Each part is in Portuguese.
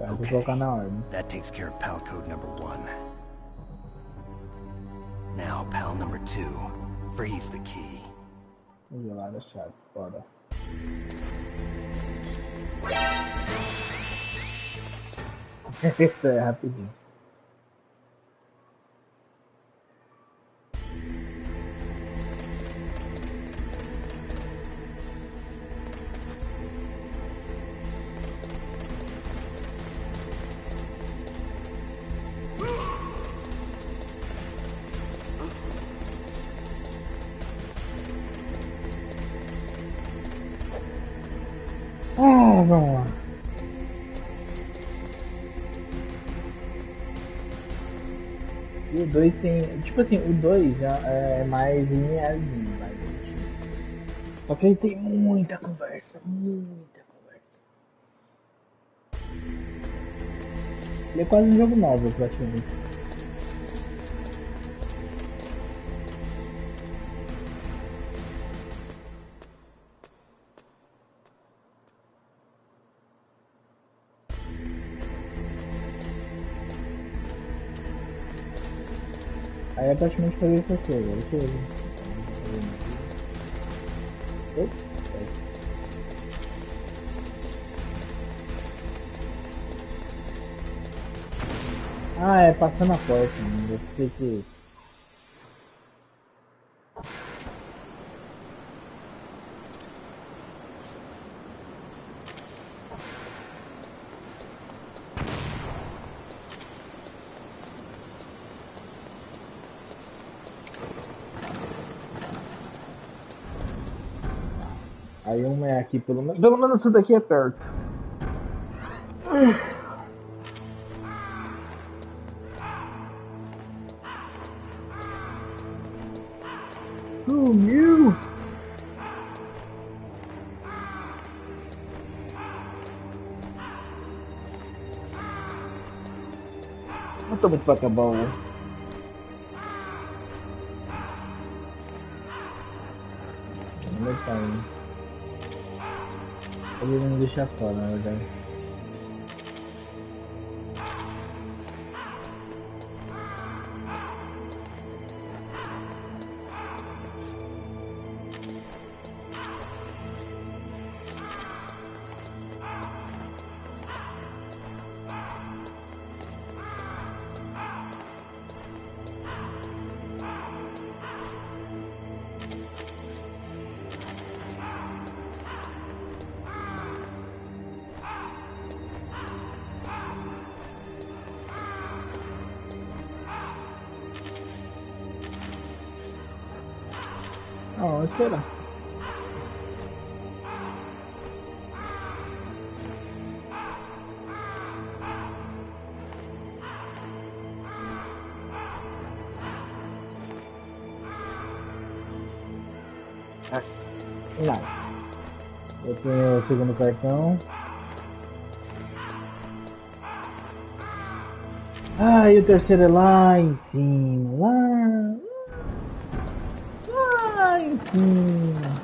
Vou colocar na ordem. That takes care of pal code number 1. Now, pal number 2. Freeze the key. Vamos lá da chave, bora. Isso é rapidinho. Vamos lá. E o 2 tem. Tipo assim, o 2 é mais linearzinho, mais bonitinho. Só que ele tem muita conversa, muita conversa. Ele é quase um jogo novo, praticamente. Aí é praticamente fazer isso aqui agora. Ah, é passando a porta, mano. Eu sei que. Aí uma é aqui, pelo menos essa daqui é perto. Sumiu! Não tô muito pra acabar o. Onde tá indo? Ele não deixa fora, na verdade. Ah, vamos esperar. Nice. Eu tenho o segundo cartão. Ah, e o terceiro é lá em cima. Lá em cima.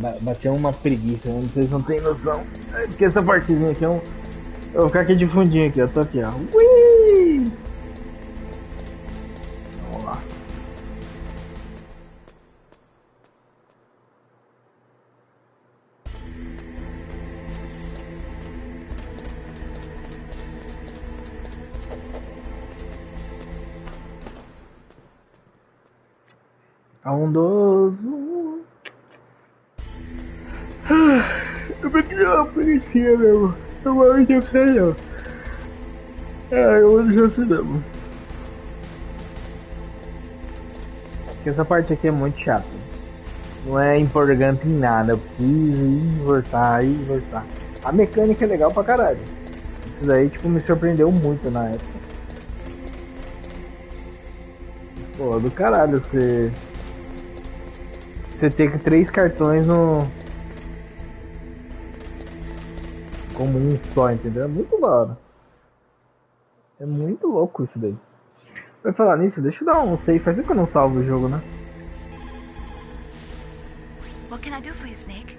Nossa, bateu uma preguiça, né? Vocês não tem noção. É porque essa partezinha aqui é um. Eu vou ficar aqui de fundinho aqui, eu tô aqui, ó. Ui! Vamos lá. Bondoso. Eu vou criar uma preguiça mesmo. Eu vou me deixar não. Eu vou deixar assim mesmo. Porque essa parte aqui é muito chata. Não é empolgante em nada. Eu preciso ir, voltar, ir, voltar. A mecânica é legal pra caralho. Isso daí, tipo, me surpreendeu muito na época. Pô, do caralho você... você ter 3 cartões no... como um só, entendeu? É muito da hora. É muito louco isso daí. Vai falar nisso, deixa eu dar um save. Faz tempo que eu não salvo o jogo, né? What can I do for you, Snake?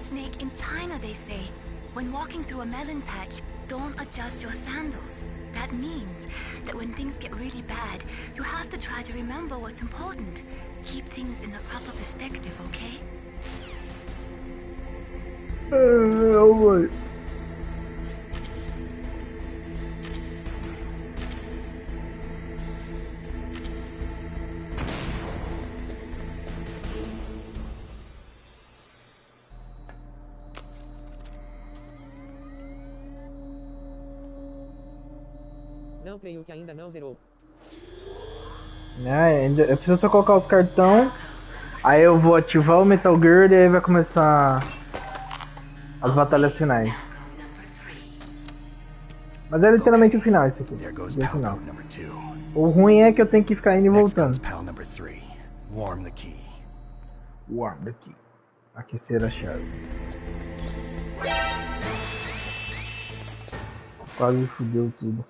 Snake, in China they say, when walking through a melon patch, don't adjust your sandals. That means that when things get really bad, you have to try to remember what's important. Keep things in the proper perspective, okay? Oh boy. Não creio que ainda não zerou. Eu preciso só colocar os cartões. Aí eu vou ativar o Metal Gear e aí vai começar as batalhas finais. Mas é literalmente o final isso aqui. There goes O pal final. code number 2. O ruim é que eu tenho que ficar indo e Next voltando. comes pal number 3. Warm the key. Warm daqui. Aquecer a chave. Quase fudeu tudo.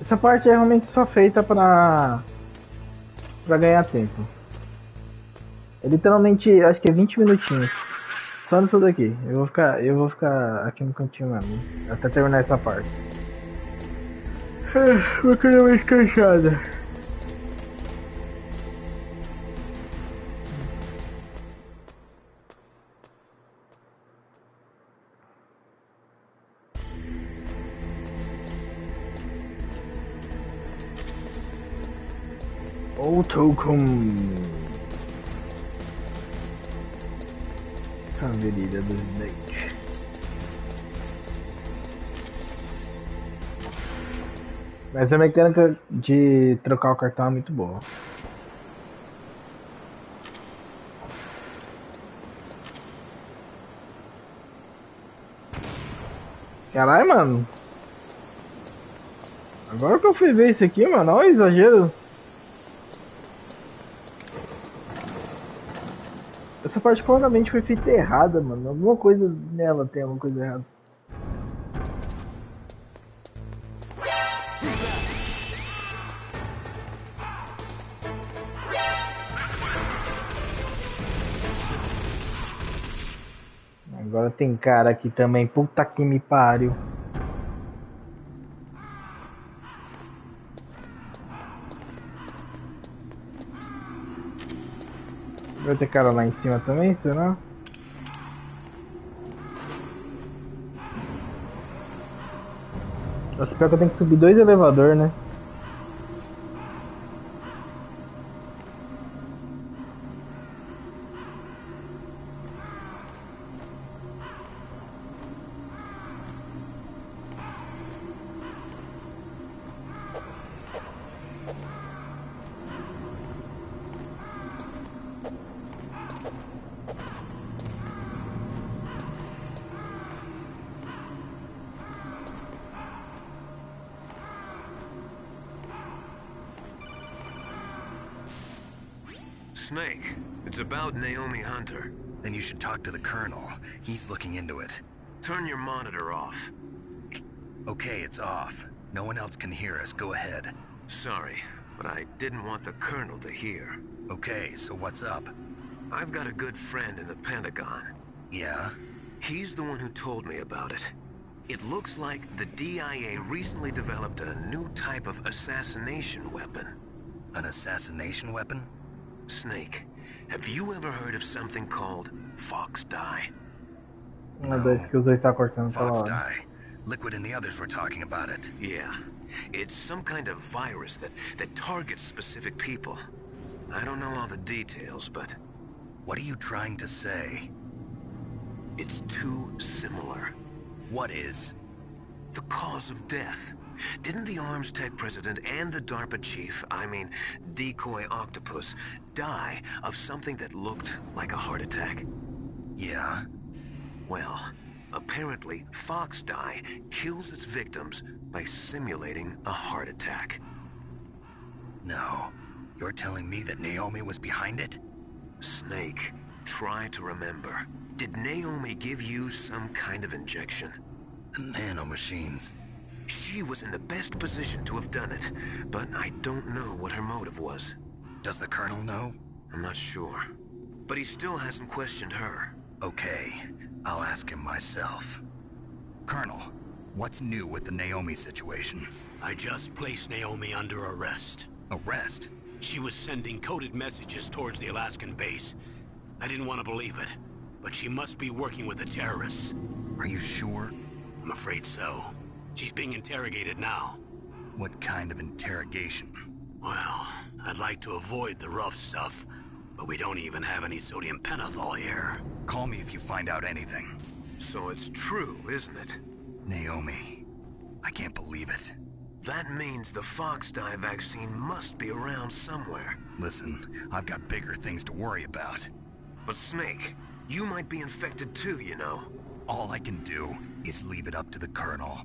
Essa parte é realmente só feita pra ganhar tempo. É literalmente, acho que é 20 minutinhos. Só nisso daqui. Eu vou ficar aqui no cantinho mesmo. Até terminar essa parte. Vou querer mais cansada. Autocom. Avenida do Snake. Mas a mecânica de trocar o cartão é muito boa. Caralho, mano. Agora que eu fui ver isso aqui, mano, olha o exagero. Essa parte claramente foi feita errada, mano. Alguma coisa nela tem alguma coisa errada. Agora tem cara aqui também. Puta que me pariu. Vai ter cara lá em cima também, será? Nossa, pior que eu tenho que subir 2 elevadores, né? Snake, it's about Naomi Hunter. Then you should talk to the Colonel. He's looking into it. Turn your monitor off. Okay, it's off. No one else can hear us. Go ahead. Sorry, but I didn't want the Colonel to hear. Okay, so what's up? I've got a good friend in the Pentagon. Yeah? He's the one who told me about it. It looks like the DIA recently developed a new type of assassination weapon. An assassination weapon? Snake, have you ever heard of something called Fox Die? Uma das que os dois tá cortando pela Fox hora. Die. Liquid and the others were talking about it. Yeah. It's some kind of virus that targets specific people. I don't know all the details, but... What are you trying to say? It's too similar. What is? The cause of death. Didn't the Arms Tech president and the DARPA chief, I mean, Decoy Octopus, die of something that looked like a heart attack? Yeah. Well, apparently Fox Dye kills its victims by simulating a heart attack. No. You're telling me that Naomi was behind it? Snake, try to remember. Did Naomi give you some kind of injection? The nanomachines. She was in the best position to have done it, but I don't know what her motive was. Does the Colonel know? I'm not sure. But he still hasn't questioned her. Okay, I'll ask him myself. Colonel, what's new with the Naomi situation? I just placed Naomi under arrest. Arrest? She was sending coded messages towards the Alaskan base. I didn't want to believe it, but she must be working with the terrorists. Are you sure? I'm afraid so. She's being interrogated now. What kind of interrogation? Well, I'd like to avoid the rough stuff, but we don't even have any sodium pentothal here. Call me if you find out anything. So it's true, isn't it? Naomi. I can't believe it. That means the Fox Dye vaccine must be around somewhere. Listen, I've got bigger things to worry about. But Snake, you might be infected too, you know. All I can do is leave it up to the Colonel.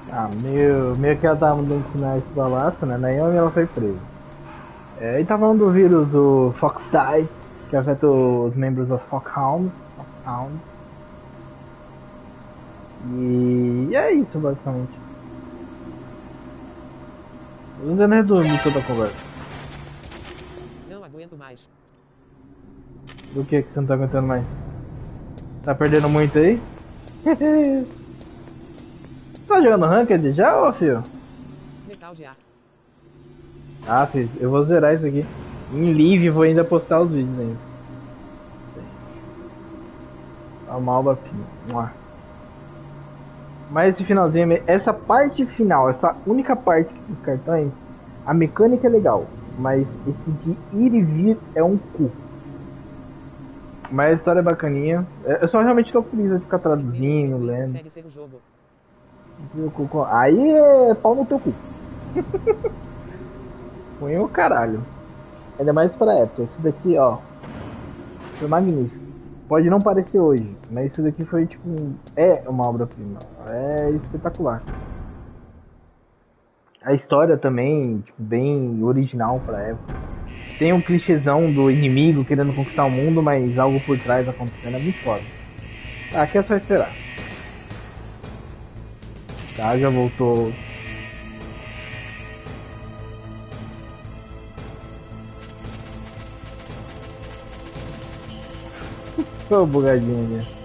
Ah, meio que ela tava dando sinais pro Alasca, né? Naomi ela foi presa. E tá falando do vírus, o Fox Dye, que afeta os membros das Foxhound. E é isso, basicamente. Eu ainda não resumi toda a conversa. Não aguento mais. Do que você não tá aguentando mais? Tá perdendo muito aí? Tá jogando Ranked já, ô filho? Metal já. Ah, filho, eu vou zerar isso aqui. Em live, vou ainda postar os vídeos ainda. A malva. Mas esse finalzinho, essa parte final, essa única parte dos cartões, a mecânica é legal, mas esse de ir e vir é um cu. Mas a história é bacaninha. Eu só realmente tô com preguiça de ficar traduzindo, lendo. Consegue ser o jogo. Aí é pau no teu cu. Põe o caralho. Ainda mais pra época. Isso daqui, ó, foi magnífico. Pode não parecer hoje, mas isso daqui foi tipo... É uma obra-prima. É espetacular. A história também, tipo, bem original pra época. Tem um clichêzão do inimigo querendo conquistar o mundo, mas algo por trás acontecendo. É muito foda. Aqui é só esperar. Tá, já voltou. Tô bugadinho aqui.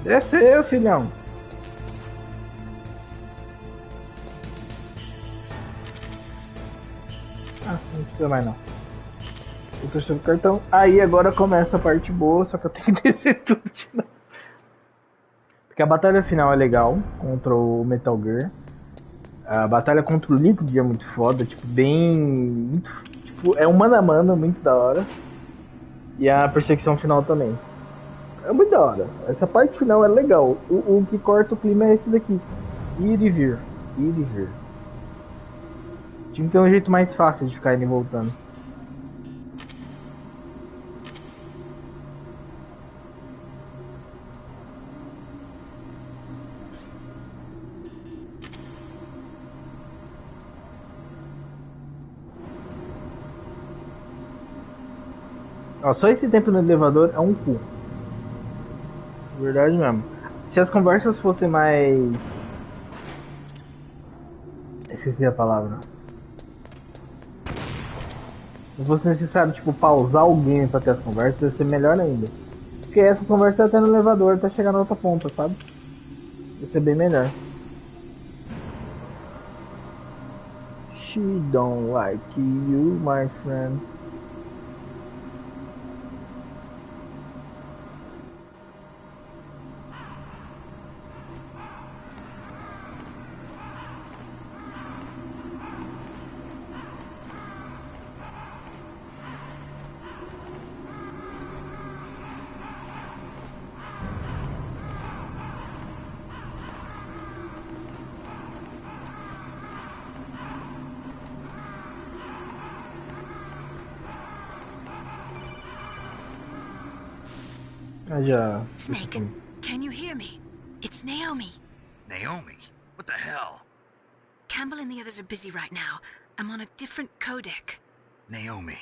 Desceu, filhão. Ah, não precisa mais não. Eu tô achando o cartão. Aí agora começa a parte boa, só que eu tenho que descer tudo de novo. Porque a batalha final é legal contra o Metal Gear. A batalha contra o Liquid é muito foda, tipo, bem... Muito, tipo, é um mano a mano, muito da hora. E a perseguição final também. É muito da hora. Essa parte final é legal. O que corta o clima é esse daqui. Ir e vir. Ir e vir. Tinha que ter um jeito mais fácil de ficar indo e voltando. Ó, só esse tempo no elevador é um cu. Verdade mesmo. Se as conversas fossem mais... Esqueci a palavra. Se fosse necessário, tipo, pausar o game pra ter as conversas, ia ser melhor ainda. Porque essas conversas até no elevador até chegar na outra ponta, sabe? Ia ser bem melhor. She don't like you, my friend. Snake, can you hear me? It's Naomi. Naomi? What the hell? Campbell and the others are busy right now. I'm on a different codec. Naomi,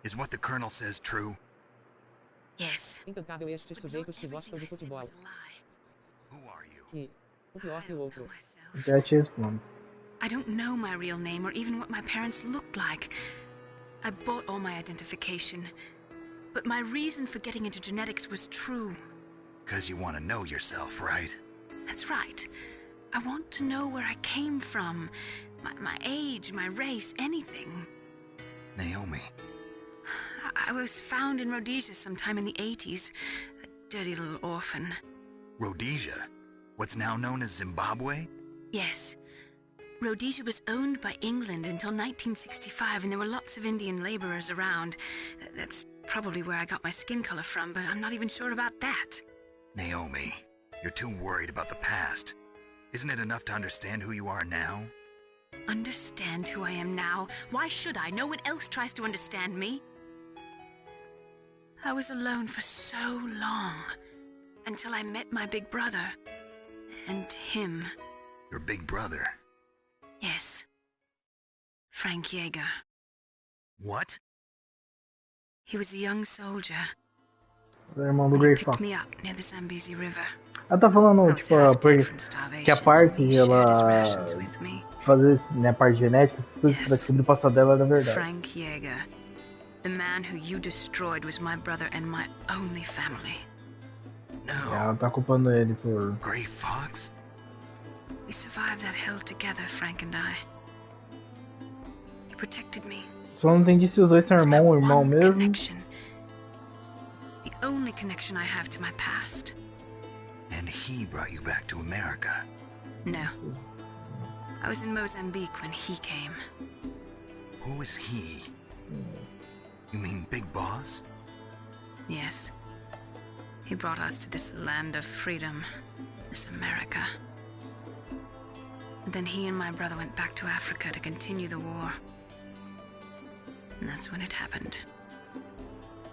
is what the Colonel says true? Yes. Intancável estes sujeitos que gostam de futebol. Who are you? Que, um pior que o outro. Já te respondo. I don't know my real name or even what my parents looked like. I bought all my identification. But my reason for getting into genetics was true. 'Cause you want to know yourself, right? That's right. I want to know where I came from. My age, my race, anything. Naomi. I was found in Rhodesia sometime in the 80s. A dirty little orphan. Rhodesia? What's now known as Zimbabwe? Yes. Rhodesia was owned by England until 1965, and there were lots of Indian laborers around. That's probably where I got my skin color from, but I'm not even sure about that. Naomi, you're too worried about the past. Isn't it enough to understand who you are now? Understand who I am now? Why should I? No one else tries to understand me. I was alone for so long, until I met my big brother. And him. Your big brother? Yes. Frank Yeager. What? He was a young soldier. O irmão do He Grey picked Fox. me up near the Zambezi River. Ela tá falando, I was tipo, half dead porque from starvation. que a parte He de shared his ela rations with me. fazer né, a parte genética, essas coisas Yes. pra descobrir o passado dela era verdade. Frank Yeager. The man who you destroyed was my brother and my only family. E No. ela tá culpando ele por... Grey Fox? We survived that hell together, Frank and I. He protected me. Só não entendi se os dois são It's my irmão ou irmão one mesmo. connection. The only connection I have to my past. And he brought you back to America. No. I was in Mozambique when he came. Who is he? You mean Big Boss? Yes. He brought us to this land of freedom. This America. And then he and my brother went back to Africa to continue the war. And that's when it happened.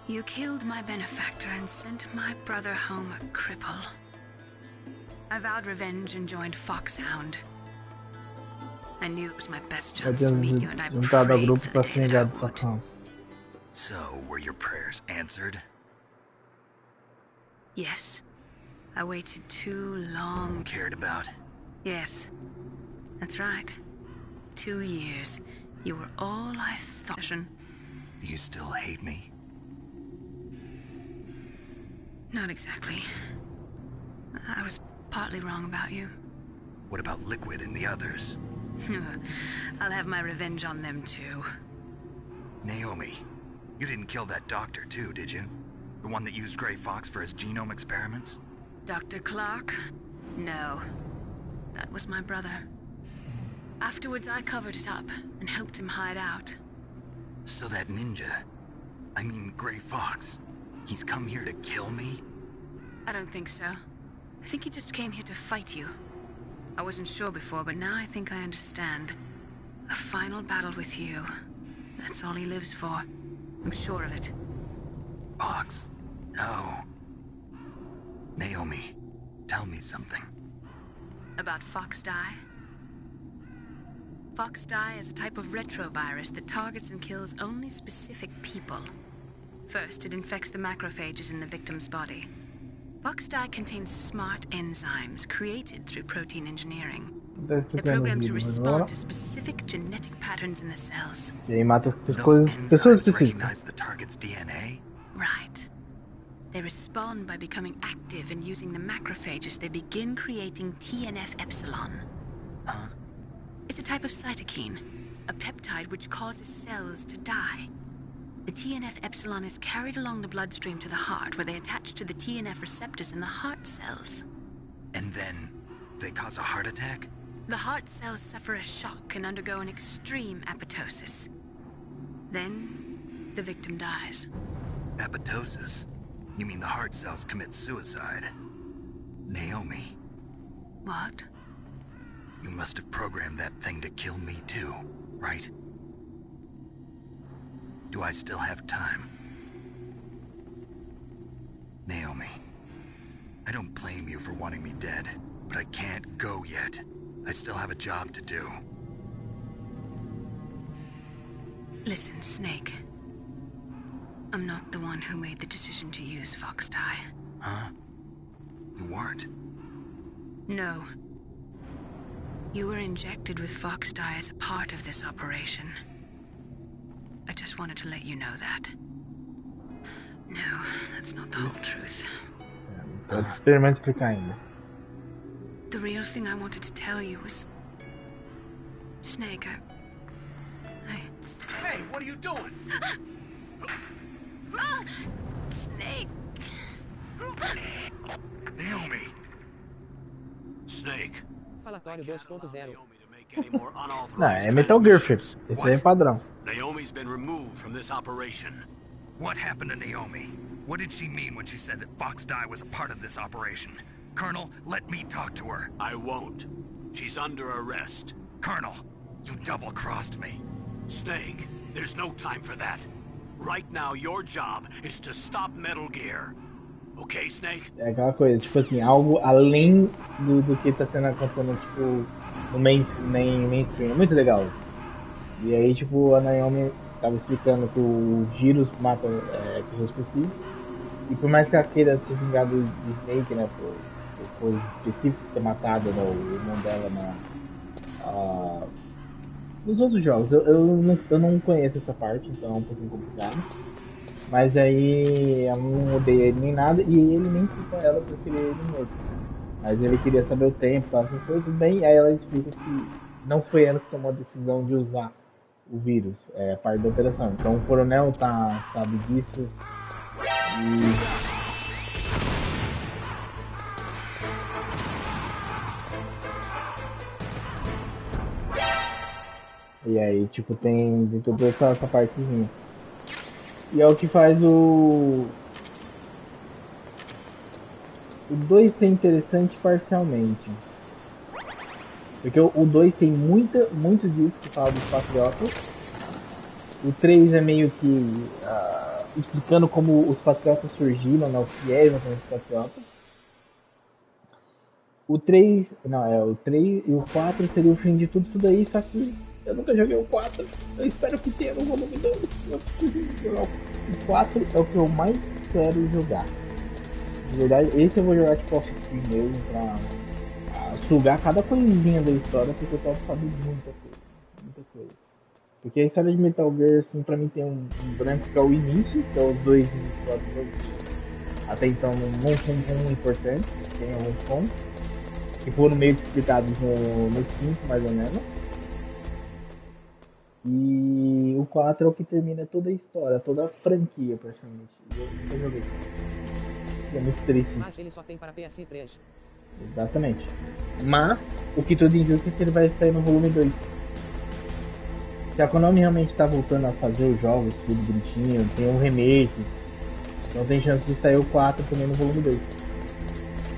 You killed my benefactor and sent my brother home a cripple. I vowed revenge and joined Foxhound. I knew it was my best Já chance to temos meet you, and I juntado a prayed grupo for pra the se day vingar that I do would. Sacão. So, were your prayers answered? Yes. I waited too long. Cared about? Yes. That's right. 2 years. You were all I thought. Do you still hate me? Not exactly. I was partly wrong about you. What about Liquid and the others? I'll have my revenge on them too. Naomi, you didn't kill that doctor too, did you? The one that used Grey Fox for his genome experiments? Dr. Clark? No. That was my brother. Afterwards, I covered it up and helped him hide out. So that ninja, I mean Grey Fox, he's come here to kill me? I don't think so. I think he just came here to fight you. I wasn't sure before, but now I think I understand. A final battle with you. That's all he lives for. I'm sure of it. Fox? No. Naomi, tell me something. About Fox Die? Fox Die is a type of retrovirus that targets and kills only specific people. First, it infects the macrophages in the victim's body. Fox dye contains smart enzymes created through protein engineering. Tá They're explicando o programmed to vídeo, mas vamos lá. respond to specific genetic patterns in the cells. E aí mata as Those pessoas enzymes específicas. recognize the target's DNA? Right. They respond by becoming active and using the macrophages. They begin creating TNF-epsilon. Huh? It's a type of cytokine, a peptide which causes cells to die. The TNF-epsilon is carried along the bloodstream to the heart, where they attach to the TNF receptors in the heart cells. And then they cause a heart attack? The heart cells suffer a shock and undergo an extreme apoptosis. Then, the victim dies. Apoptosis? You mean the heart cells commit suicide? Naomi, What? you must have programmed that thing to kill me too, right? Do I still have time? Naomi, I don't blame you for wanting me dead, but I can't go yet. I still have a job to do. Listen, Snake. I'm not the one who made the decision to use Fox dye. Huh? You weren't? No. You were injected with Fox dye as a part of this operation. I just wanted to let you know that. No, that's not the whole truth. Pode experimento explicar ainda. The real thing I wanted to tell you was... Snake, Hey, what are you doing? Snake! Naomi! Snake. Falatório 2.0. Naomi to make any more Não, unauthorized é Metal Gear, filho. transmissions. Esse aí é padrão. Naomi's been removed from this operation. What happened to Naomi? What did she mean when she said that Fox dye was a part of this operation? Colonel, let me talk to her. I won't. She's under arrest. Colonel, you double-crossed me. Snake, there's no time for that. Right now, your job is to stop Metal Gear. Okay, Snake? É aquela coisa, tipo assim, algo além do que tá sendo acontecendo, tipo, no mainstream. É muito legal isso. E aí, tipo, a Naomi tava explicando que o vírus mata pessoas específicas. E por mais que ela queira se vingar do Snake, né, por coisas específicas, ter matado, né, o irmão dela nos outros jogos. Eu não conheço essa parte, então é um pouquinho complicado. Mas aí ela não odeia ele nem nada, e ele nem culpa ela por querer ele morto. Mas ele queria saber o tempo, tal, essas coisas, tudo bem. Aí ela explica que não foi ela que tomou a decisão de usar o vírus, é parte da operação. Então o coronel sabe disso. E aí, tipo, tem toda essa partezinha. E é o que faz o 2 ser interessante parcialmente. Porque o 2 tem muito disso que fala dos patriotas. O 3 é meio que explicando como os patriotas surgiram, né, o que é exatamente os patriotas. O 3 e o 4 seria o fim de tudo isso daí, só que eu nunca joguei o 4. Eu espero que tenha no volume 2. O 4 é o que eu mais quero jogar. De verdade, esse eu vou jogar tipo off-screen mesmo, pra sugar cada coisinha da história, porque eu quero saber muita coisa. Porque a história de Metal Gear, assim, pra mim tem um branco que é o início, que é os dois iniciais. Até então não são tão importantes, tem alguns pontos, que foram meio que explicados no 5, mais ou menos. E o 4 é o que termina toda a história, toda a franquia praticamente. Eu joguei. E é muito triste. Mas ele só tem para PS3. Exatamente. Mas o que tudo indica é que ele vai sair no volume 2. Se a Konami realmente tá voltando a fazer os jogos tudo bonitinho, tem um remake, então tem chance de sair o 4 também no volume 2.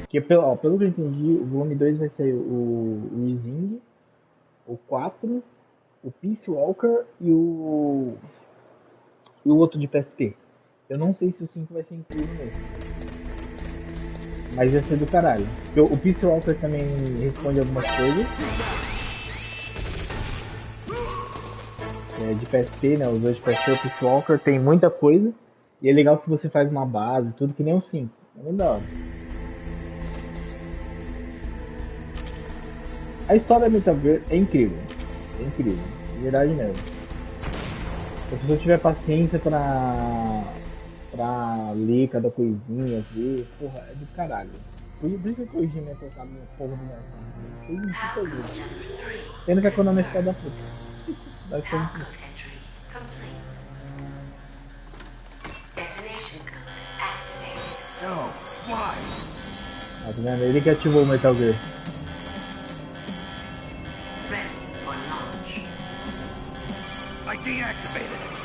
Porque pelo que eu entendi, o volume 2 vai ser o Rising, o 4, o Peace Walker e o outro de PSP. Eu não sei se o 5 vai ser incluído mesmo. Mas vai ser do caralho. Porque o Peace Walker também responde algumas coisas. De PSP, né? Os dois de PSP, o Peace Walker tem muita coisa. E é legal que você faz uma base, tudo que nem o 5. É bem da hora. A história da Metal Gear é incrível. É incrível. De verdade mesmo. Se a pessoa tiver paciência pra ler cada coisinha, ver, porra, é do caralho. Por isso que eu corrigi minha colocar minha porra do meu. Foi um puta jogo. Pena que a Konami é filha da puta. Vai ser muito. No, why? Ah, tá vendo? Ele que ativou o Metal Gear. I deactivated it.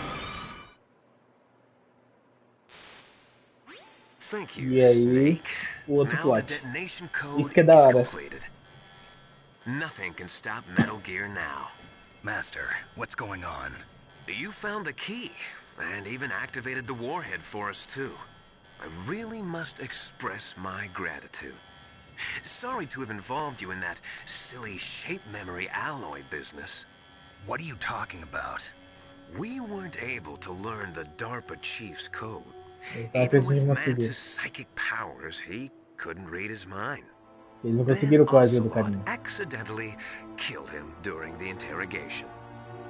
Thank you, E aí, Snake. o outro Now the plot. detonation Isso code que é da is hora. completed. Nothing can stop Metal Gear now. Master, what's going on? You found the key, and even activated the warhead for us too. I really must express my gratitude. Sorry to have involved you in that silly shape memory alloy business. What are you talking about? We weren't able to learn the DARPA chief's code. Ele tava Even pensando with em conseguir. Mantis' psychic powers, he couldn't read his mind. Eles não Then conseguiram o código do Ocelot carinha. accidentally killed him during the interrogation.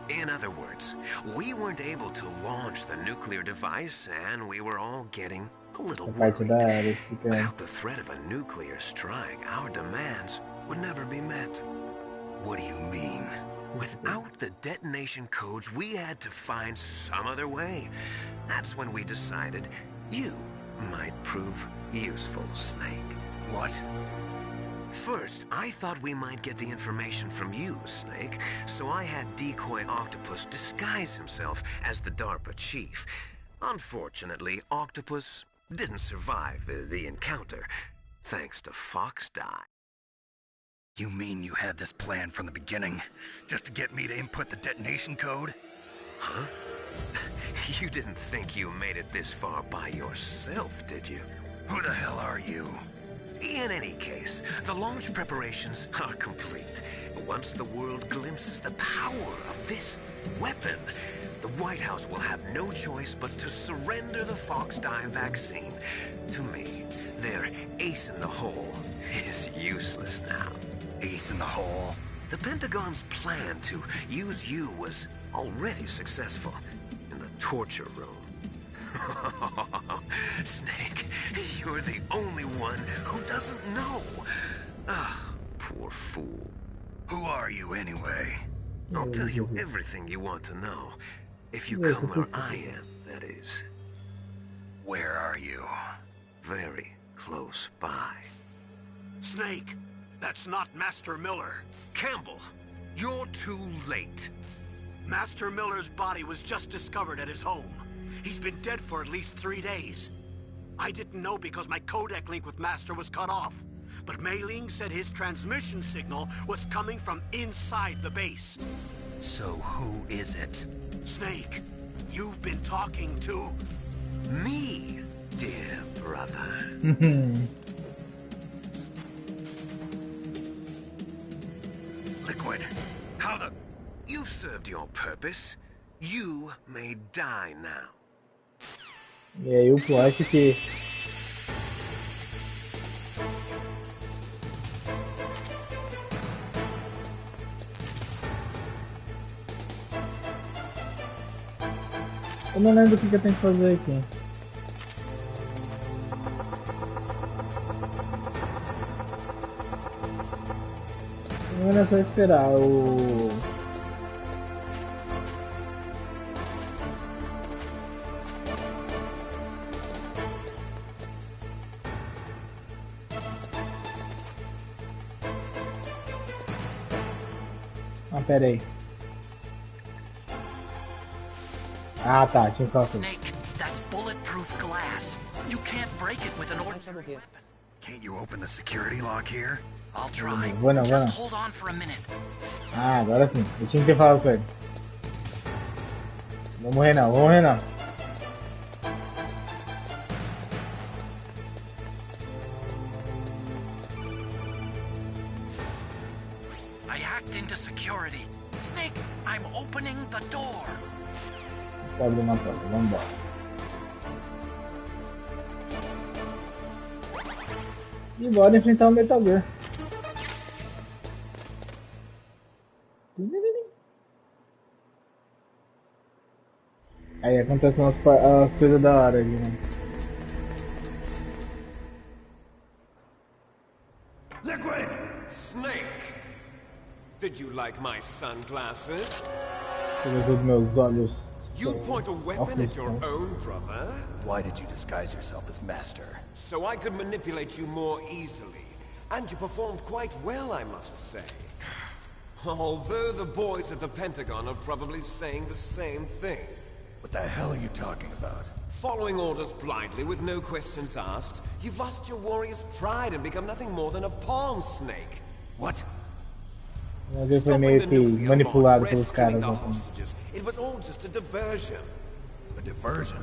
In other words, we weren't able to launch the nuclear device, and we were all getting a little A parte worried. da área explicando. Without the threat of a nuclear strike, our demands would never be met. What do you mean? Without the detonation codes, we had to find some other way. That's when we decided you might prove useful, Snake. What? First, I thought we might get the information from you, Snake, so I had Decoy Octopus disguise himself as the DARPA chief. Unfortunately, Octopus didn't survive the encounter, thanks to Fox Die. You mean you had this plan from the beginning? Just to get me to input the detonation code? Huh? You didn't think you made it this far by yourself, did you? Who the hell are you? In any case, the launch preparations are complete. Once the world glimpses the power of this weapon, the White House will have no choice but to surrender the Fox Die vaccine to me. Their ace in the hole is useless now. Ace in the hole? The Pentagon's plan to use you was already successful in the torture room. Snake, you're the only one who doesn't know. Ah, poor fool. Who are you anyway? I'll tell you everything you want to know. If you come where I am, that is. Where are you? Very close by. Snake, that's not Master Miller. Campbell, you're too late. Master Miller's body was just discovered at his home. He's been dead for at least 3 days. I didn't know because my codec link with Master was cut off. But Mei Ling said his transmission signal was coming from inside the base. So who is it? Snake, you've been talking to... Me, dear brother. Liquid, how the... You've served your purpose. You may die now. E aí o plot que... Eu não lembro o que eu tenho que fazer aqui. Não é só esperar o... Ah, pera aí. Ah, tá, tinha que falar tudo. Snake, that's bulletproof glass. You can't break it with an Acha do quê? Can't you open the security lock here? I'll try. Vou não, vou Just não. hold on for a minute. Ah, agora sim. Eu tinha que ter falado com ele. Vou morrer não, vou morrer não. I hacked into security. Snake, I'm opening the door. Vou abrir uma porta, vamos embora. E bora enfrentar o Metal Gear. Aí acontecem as coisas da hora ali, né? Liquid! Snake! Did you like my sunglasses? Pelos meus olhos. You point a weapon at your own brother? Why did you disguise yourself as Master? So I could manipulate you more easily. And you performed quite well, I must say. Although the boys at the Pentagon are probably saying the same thing. What the hell are you talking about? Following orders blindly with no questions asked, you've lost your warrior's pride and become nothing more than a pawn snake. What? Ele foi meio que manipulado pelos caras. It was all just a diversion. A diversion?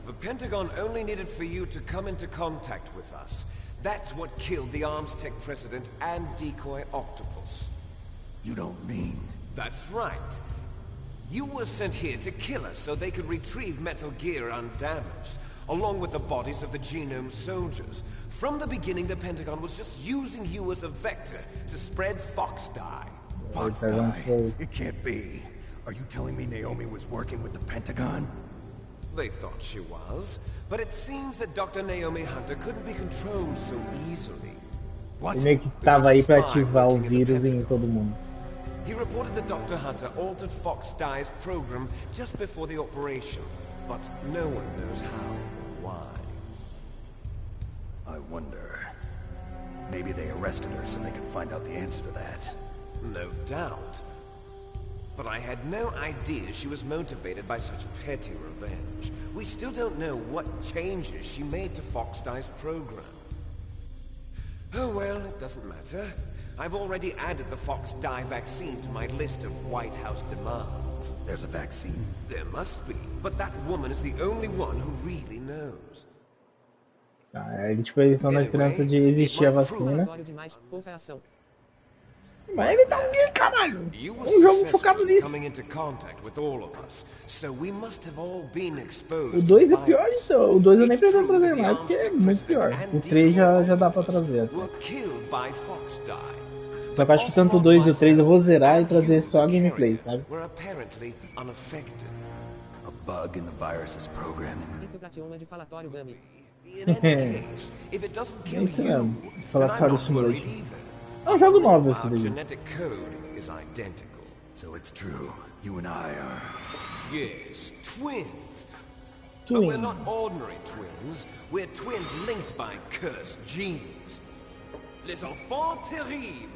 The Pentagon only needed for you to come into contact with us. That's what killed the Arms Tech president and decoy octopus. You don't mean... That's right. You were sent here to kill us so they could retrieve Metal Gear undamaged, along with the bodies of the Genome soldiers. From the beginning, the Pentagon was just using you as a vector to spread Fox Dye. Fox Dye? It can't be. Are you telling me Naomi was working with the Pentagon? They thought she was, but it seems that Dr. Naomi Hunter couldn't be controlled so easily. Ele meio que tava aí pra ativar o vírus em todo mundo. He reported that Dr. Hunter altered Fox Dye's program just before the operation, but no one knows how or why. I wonder... Maybe they arrested her so they could find out the answer to that. No doubt. But I had no idea she was motivated by such petty revenge. We still don't know what changes she made to Fox Dye's program. Oh well, it doesn't matter. I've already added the Fox Dye vaccine to my list of White House demands. There's a vaccine? There must be, but that woman is the only one who really knows. Eles estão na esperança de existir a vacina. Mas ele tá um gay, caralho! Jogo focado nisso. O 2 é pior, então. O 2 eu nem pretendo trazer mais, porque é muito pior. O 3 já dá pra trazer. Só que eu acho que tanto o 2 e o 3 eu vou zerar e trazer só a gameplay, sabe? A bug in the virus's programming. É isso mesmo. Falatório Simulation. É um jogo novo esse daí. So it's true. You and I are... Yes, twins. But we're not ordinary twins. We're twins linked by cursed genes. Les enfants terribles.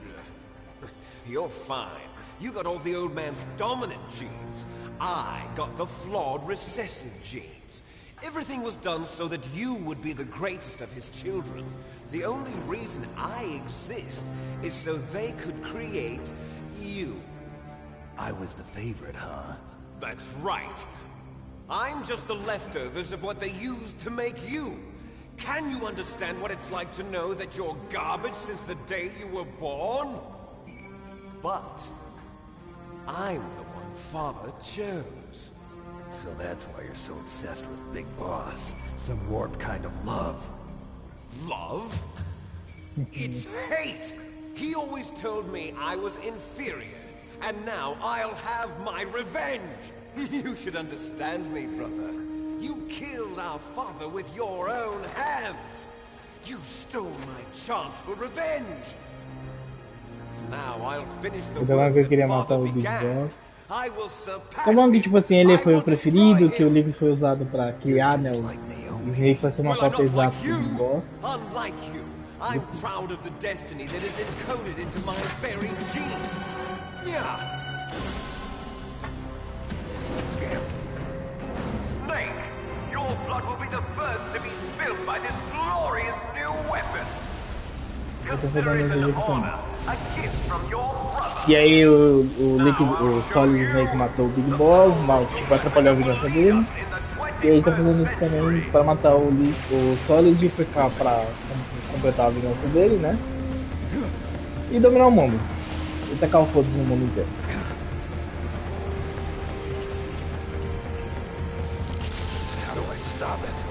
You're fine. You got all the old man's dominant genes. I got the flawed recessive genes. Everything was done so that you would be the greatest of his children. The only reason I exist is so they could create you. I was the favorite, huh? That's right. I'm just the leftovers of what they used to make you. Can you understand what it's like to know that you're garbage since the day you were born? But I'm the one Father chose. So that's why you're so obsessed with Big Boss. Some warped kind of love. Love? It's hate! He always told me I was inferior, and now I'll have my revenge! You should understand me, brother. You killed our father with your own hands! You stole my chance for revenge! Now I'll finish the work that Father began. Tá bom que tipo assim, ele foi o preferido, que o livro foi usado pra criar, né, o Snake pra ser uma cópia exata do Big Boss. I'm proud of the destiny that is encoded into my very genes. Yeah. Snake, your blood will be the first to be spilled by this glorious new weapon. Consider it an honor, a gift from your brother. E aí o Solid Snake matou o Big Boss, tipo, atrapalhou a vingança dele. E aí tá fazendo isso também pra matar o Solid e pra completar a vingança dele, né? E dominar o mundo. E tacar o foda-se no mundo inteiro. How do I stop it?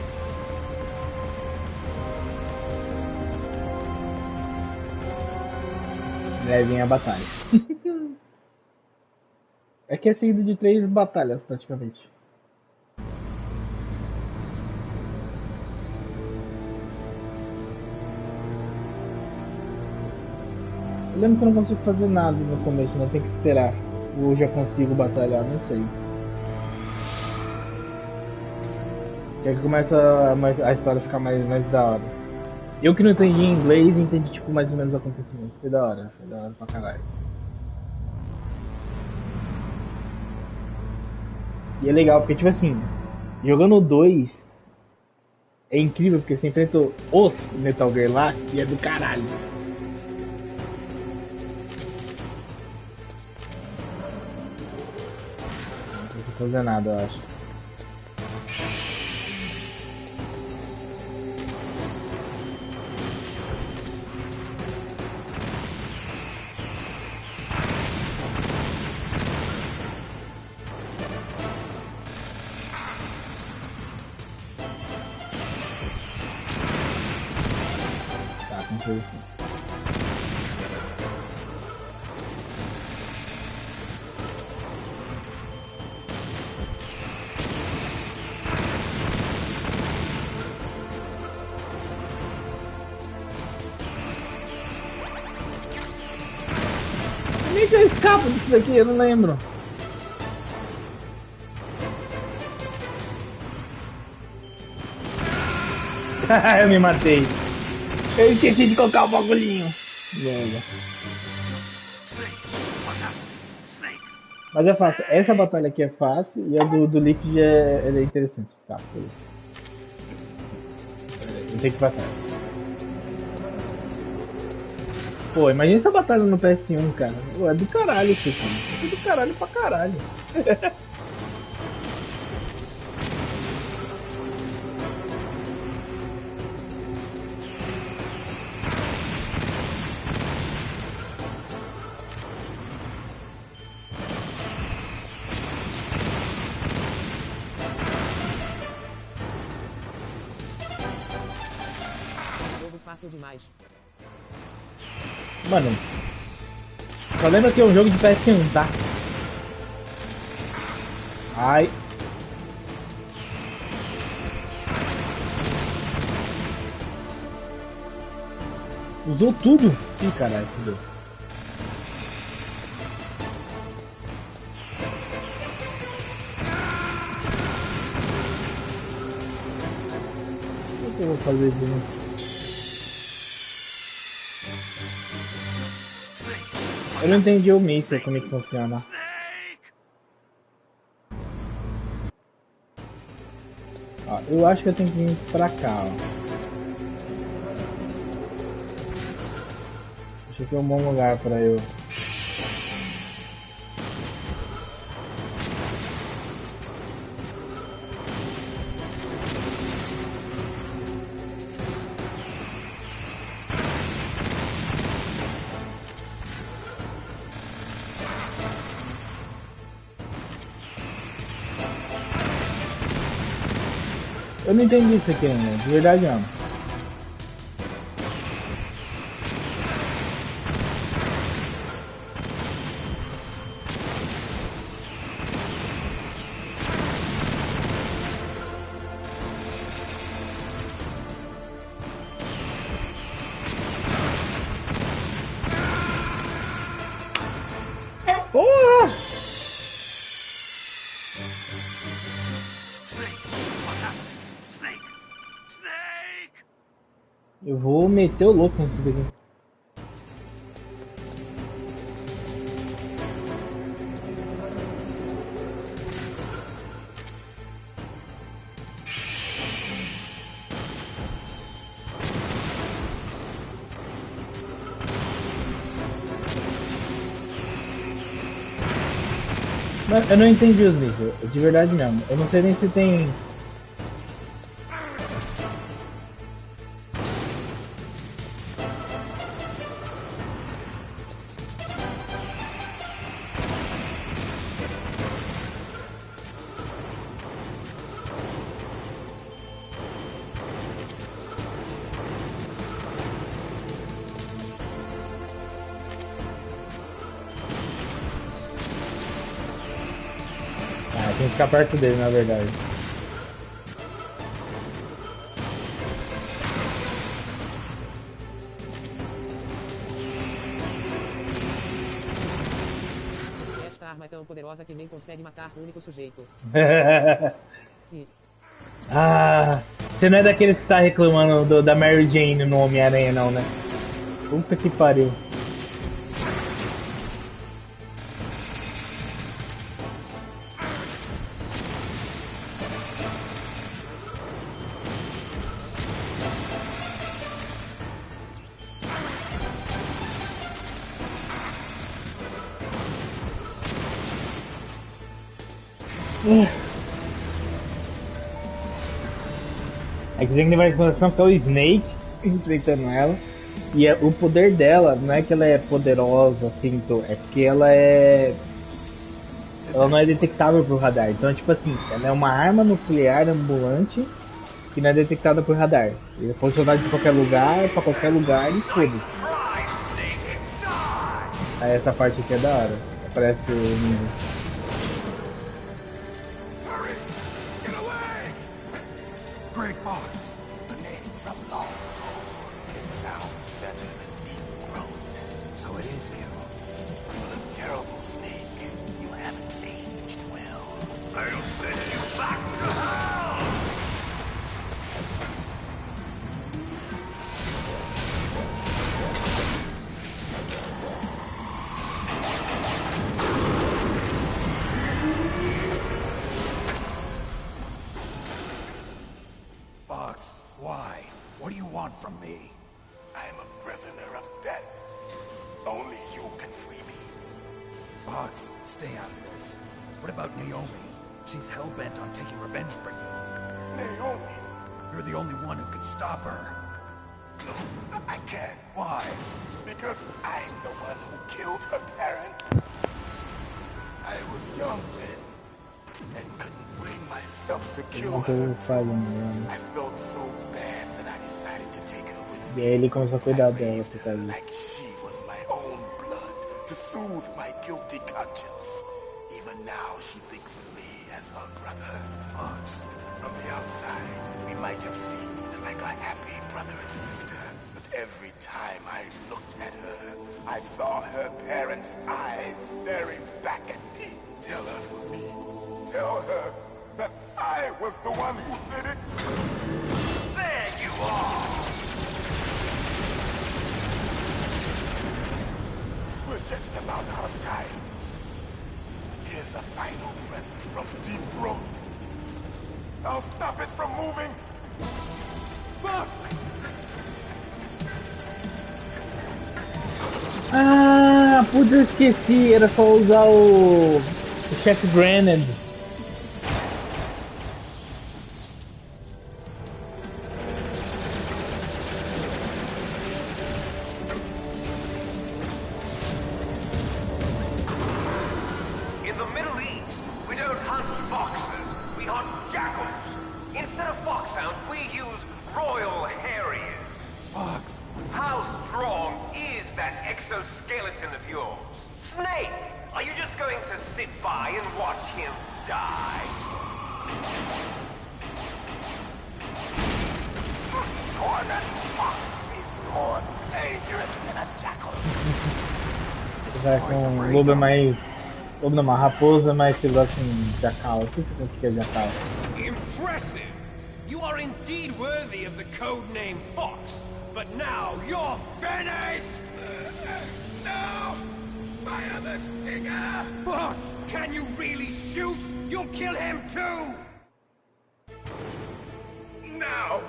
aí vem a batalha. É que é seguido de 3 batalhas, praticamente. Eu lembro que eu não consigo fazer nada no começo, não tem que esperar. Ou já consigo batalhar, não sei. Que aí começa a história a ficar mais da hora. Eu que não entendi inglês, entendi tipo mais ou menos os acontecimentos. Foi da hora pra caralho. E é legal, porque tipo assim, jogando o 2 é incrível, porque você enfrenta os Metal Gear lá e é do caralho. Não precisa fazer nada, eu acho. Tá, como foi assim. Como é que eu escapo disso daqui? Eu não lembro. Eu me matei. Eu esqueci de colocar o bagulhinho. Merda. Mas é fácil. Essa batalha aqui é fácil e a do Liquid é interessante. Tá, beleza. Eu tenho que passar. Pô, imagina essa batalha no PS1, cara. Pô, é do caralho isso aqui. É do caralho pra caralho. Jogo fácil demais. Mano, só lembra que é um jogo de PS1, tá? Ai. Usou tudo? Ih, caralho, fudeu. O que eu vou fazer aqui, né? Eu não entendi o míssil, como é que funciona. Ó, eu acho que eu tenho que vir pra cá, ó. Acho que é um bom lugar pra eu. Eu não entendi isso aqui ainda, de verdade não. Porra! Eu vou meter o louco nisso daqui. Mas eu não entendi os mísseis, de verdade mesmo. Eu não sei nem se tem. tem que ficar perto dele, na verdade. Esta arma é tão poderosa que nem consegue matar o único sujeito. Ah, você não é daqueles que tá reclamando da Mary Jane no Homem-Aranha, não, né? Puta que pariu. Aqui tem que levar em consideração que é o Snake enfrentando ela. E o poder dela não é que ela é poderosa, assim, é porque ela é. Ela não é detectável por radar. Então, tipo assim, ela é uma arma nuclear ambulante que não é detectada por radar. Ele é funcionar de qualquer lugar, pra qualquer lugar e tudo. Aí essa parte aqui é da hora. Aparece o ninja. Gray Fox. The name from long ago. It sounds better than Deep Throat. So it is you. You look terrible, Snake. You haven't aged well. I'll send you back to hell! Fox, why? What do you want from me? I'm a prisoner of death. Only you can free me. Fox, stay out of this. What about Naomi? She's hell-bent on taking revenge for you. Naomi. You're the only one who can stop her. No, I can't. Why? Because I'm the one who killed her parents. I was young then, and couldn't bring myself to kill Uma her. coisa falhando, né? I felt so bad that I decided to take her with E me. aí ele começou a cuidar I dela raised por her causa disso. like she was my own blood, to soothe my guilty conscience. Even now she thinks of me as her brother. Fox. From the outside, we might have seemed like a happy brother and sister. But every time I looked at her, I saw her parents' eyes staring back at me. Tell her for me. Tell her that I was the one who did it. There you are! We're just about out of time. Here's a final present from Deep Throat. I'll stop it from moving. Fox! Ah, putz, eu esqueci. Era só usar o Check Granted. In the Middle East, we don't hunt foxes, we hunt jackals. Instead of foxhounds, we use royal harriers. Fox. How strong is that exoskeleton of yours? Snake, are you just going to sit by and watch him die? Cornered fox is more dangerous than a jackal. Apesar que um lobo é mais. Lobo não, uma raposa é mais perigosa que um jacal. O que você quer jacal? Impressive! You are indeed worthy of the codename Fox, but now you're finished! No! Fire the stinger! Fox, can you really shoot? You'll kill him too! Now!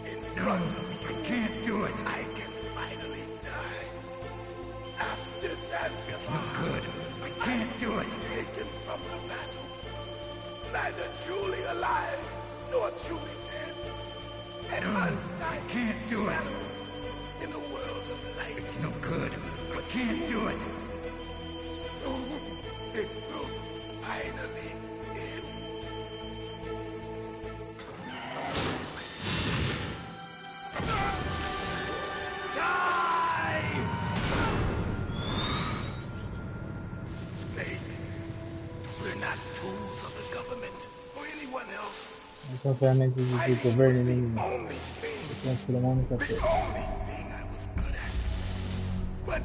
In front of you, I can't do it. I can finally die. After Zanzibar, Good. I can't do it. taken from the battle. Neither truly alive, nor truly dead. An undying can't do it. shadow in a world of light. No good. I can't do it. Soon it will finally end. Die! Snake, We're not tools of the government or anyone else. São ferramentas do Fighting governo was the inimigo. only thing, Transformar a única the coisa. only thing I was good at. But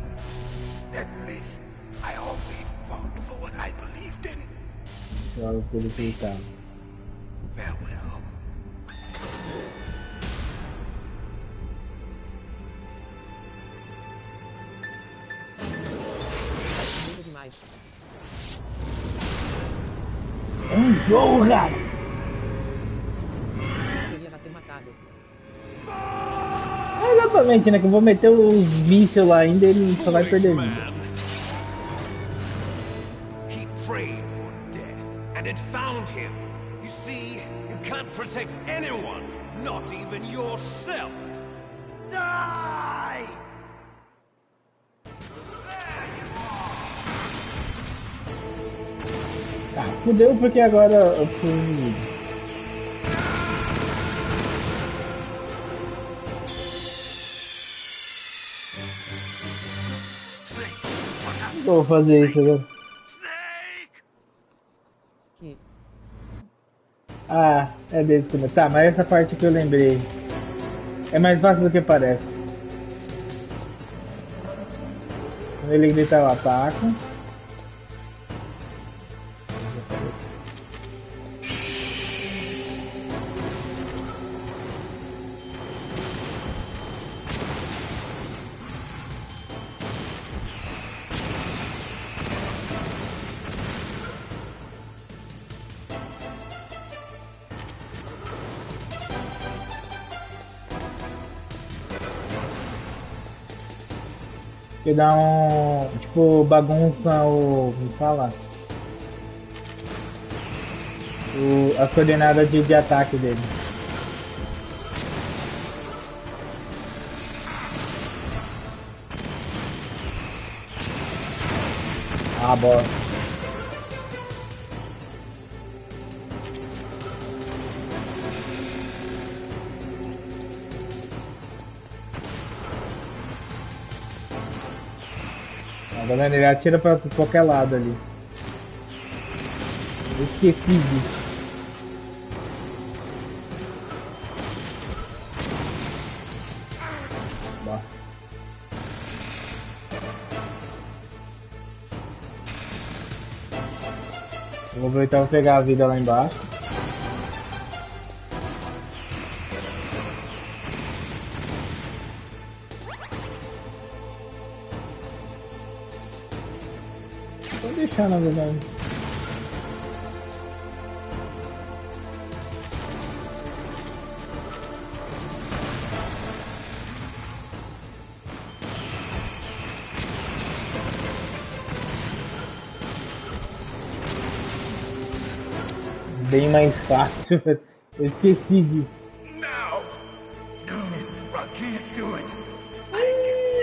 at least I always fought for what I believed in. Claro, pelo que ele tá. Farewell. Muito demais. É um jogo, cara! Queria já ter matado. É exatamente, né? Que eu vou meter os mísseis lá ainda e ele só vai perder vida. He prayed for death, and it found him. You see, you can't protect anyone, not even yourself. Die! Tá, fudeu porque agora eu preciso de inimigo. Eu vou fazer isso agora. Snake! Que Ah, é desde quando. Tá, mas essa parte que eu lembrei. É mais fácil do que parece. Quando ele gritar eu ataco. Que dá um. Tipo, bagunça o. Como fala? As coordenadas de ataque dele. Ah, bosta. Tá vendo? Ele atira pra qualquer lado ali. Eu esqueci disso. Bosta. Eu vou aproveitar e vou pegar a vida lá embaixo. Vou deixar na verdade. Bem mais fácil. Eu esqueci disso. Now, in front can't do it. I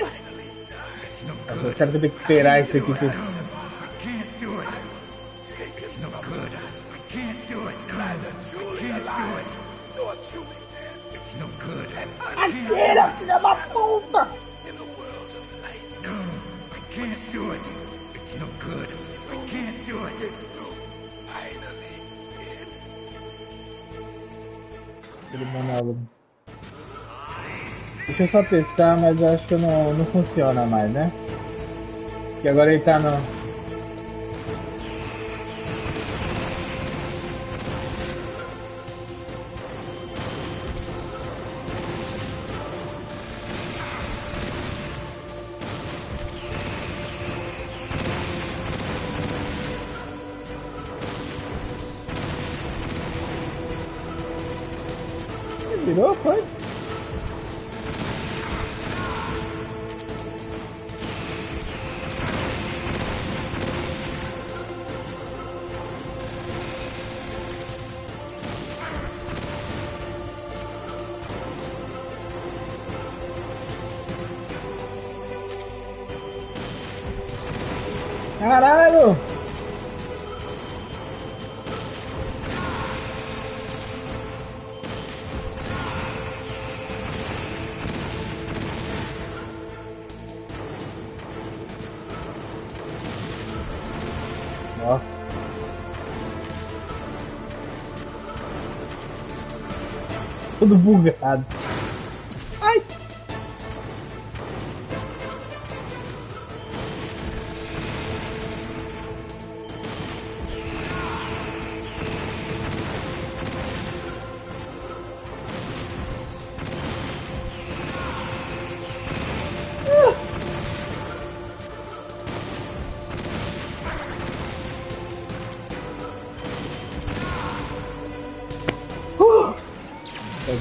can finally die. Eu quero ter que esperar isso aqui. I can't do it. I was taken from good. I can't do it. Neither truly alive nor truly dead. It's no good. Atira, filha da puta! In a world of light. No, I can't do it. It's no good. I can't do it. Finally end. Aquele monólogo. Deixa eu só testar, mas eu acho que não funciona mais, né? Que agora ele tá no. Virou, foi? Caralho! Nossa. todo bugado. Ai!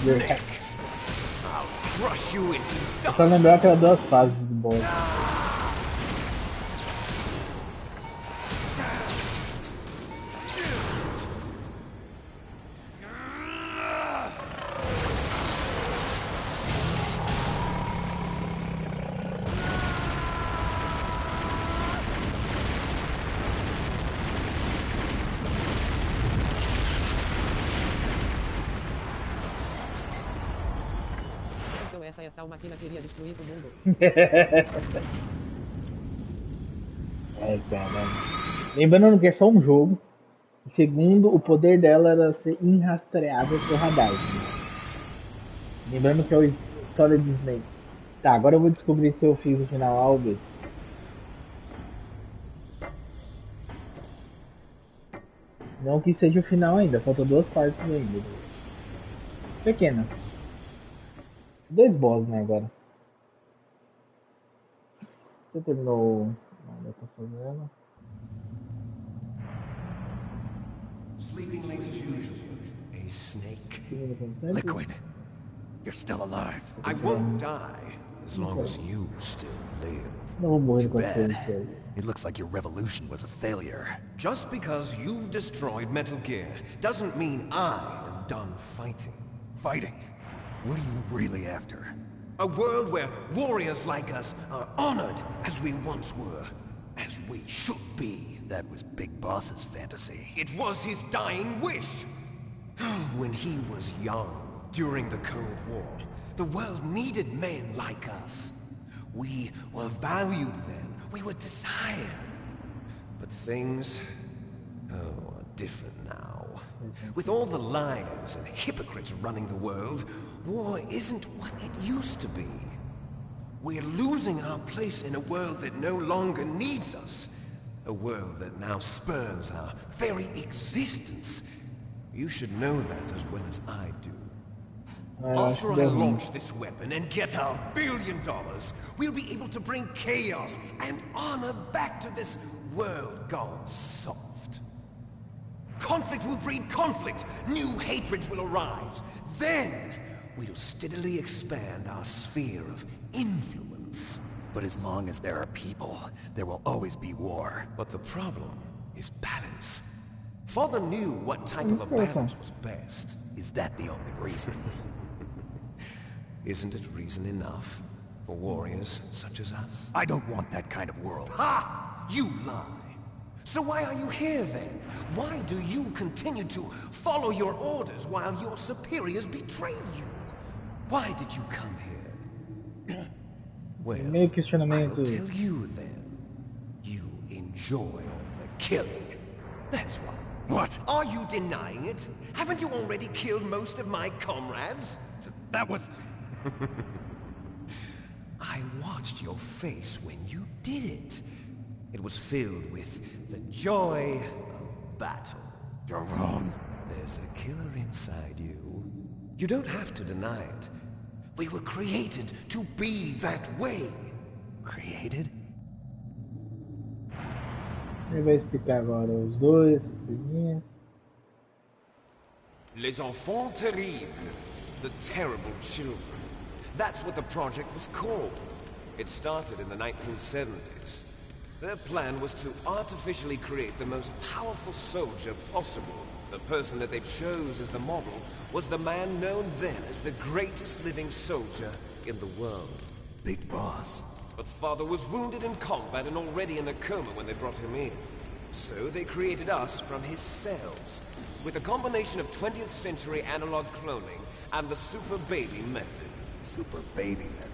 I'll crush you into É só dust. lembrar aquelas duas fases do boss. Então essa é a tal máquina que queria destruir o mundo. É, cara. Lembrando que é só um jogo. Segundo, o poder dela era ser inrastreável por radar. Lembrando que é o Solid Snake. Tá, agora eu vou descobrir se eu fiz o final A ou B. Não que seja o final ainda, faltam duas partes ainda. Pequenas. Dois boss, né, agora. Você terminou... Não, eu tô fazendo... Sleeping late as usual. A snake. Segundo como sempre. Liquid, you're still alive. I won't die as long as you still live. Não vou morrer Too com bad. você. It looks like your revolution was a failure. Just because you've destroyed Metal Gear doesn't mean I am done fighting. Fighting? What are you really after? A world where warriors like us are honored as we once were, as we should be. That was Big Boss's fantasy. It was his dying wish. When he was young, during the Cold War, the world needed men like us. We were valued then. We were desired. But things, are different now. With all the liars and hypocrites running the world, war isn't what it used to be. We're losing our place in a world that no longer needs us. A world that now spurns our very existence. You should know that as well as I do. After I launch this weapon and get $1 billion, we'll be able to bring chaos and honor back to this world gone soft. Conflict will breed conflict. New hatreds will arise. Then, we'll steadily expand our sphere of influence. But as long as there are people, there will always be war. But the problem is balance. Father knew what type of a balance was best. Is that the only reason? Isn't it reason enough for warriors such as us? I don't want that kind of world. Ha! You lie! So why are you here then? Why do you continue to follow your orders while your superiors betray you? Why did you come here? Well, Meio I'll questionamento. tell you then. You enjoy all the killing. That's why. What? Are you denying it? Haven't you already killed most of my comrades? That was... I watched your face when you did it. It was filled with the joy of battle. You're wrong. There's a killer inside you. You don't have to deny it. We were created to be that way. Created? Ele vai explicar agora os dois, as coisinhas. Les enfants terribles. The terrible children. That's what the project was called. It started in the 1970s. Their plan was to artificially create the most powerful soldier possible. The person that they chose as the model was the man known then as the greatest living soldier in the world. Big Boss. But Father was wounded in combat and already in a coma when they brought him in. So they created us from his cells, with a combination of 20th century analog cloning and the super baby method. Super baby method.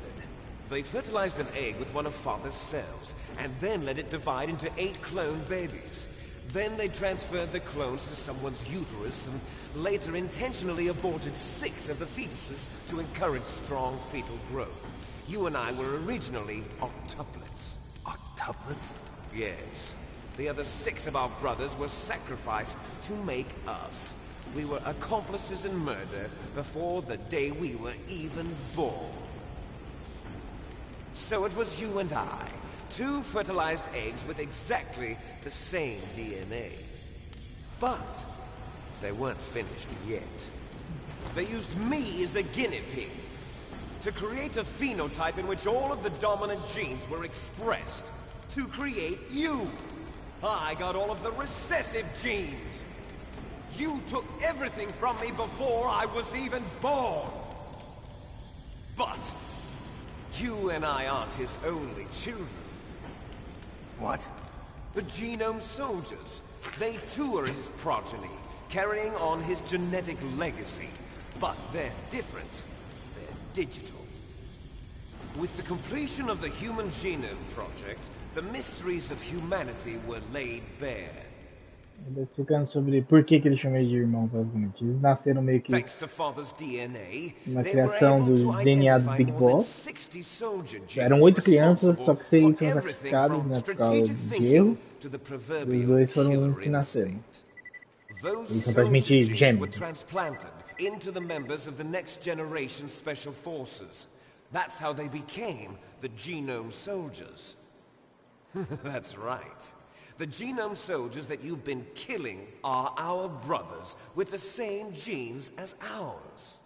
They fertilized an egg with one of Father's cells, and then let it divide into 8 clone babies. Then they transferred the clones to someone's uterus and later intentionally aborted 6 of the fetuses to encourage strong fetal growth. You and I were originally octuplets. Octuplets? Yes. The other 6 of our brothers were sacrificed to make us. We were accomplices in murder before the day we were even born. So it was you and I, 2 fertilized eggs with exactly the same DNA. But they weren't finished yet. They used me as a guinea pig to create a phenotype in which all of the dominant genes were expressed to create you. I got all of the recessive genes. You took everything from me before I was even born. But you and I aren't his only children. What? The Genome Soldiers. They too are his progeny, carrying on his genetic legacy. But they're different. They're digital. With the completion of the Human Genome Project, the mysteries of humanity were laid bare. Ele explicando sobre por que ele chama de irmão, basicamente. Eles nasceram meio que Thanks to Father's DNA, uma they were criação able do to DNA do identify Big more than Boss. 60 soldier genes Eram 8 crianças, só que 6 responsible foram for everything sacrificadas, from né, por causa strategic de thinking erro. to the E os proverbial 2 foram os killer que nasceram. instinct. Those Eles são soldier praticamente genes were gêmeos. transplanted into the members of the next generation special forces. That's how they became the Genome Soldiers. That's right. The Genome Soldiers that you've been killing are our brothers with the same genes as ours.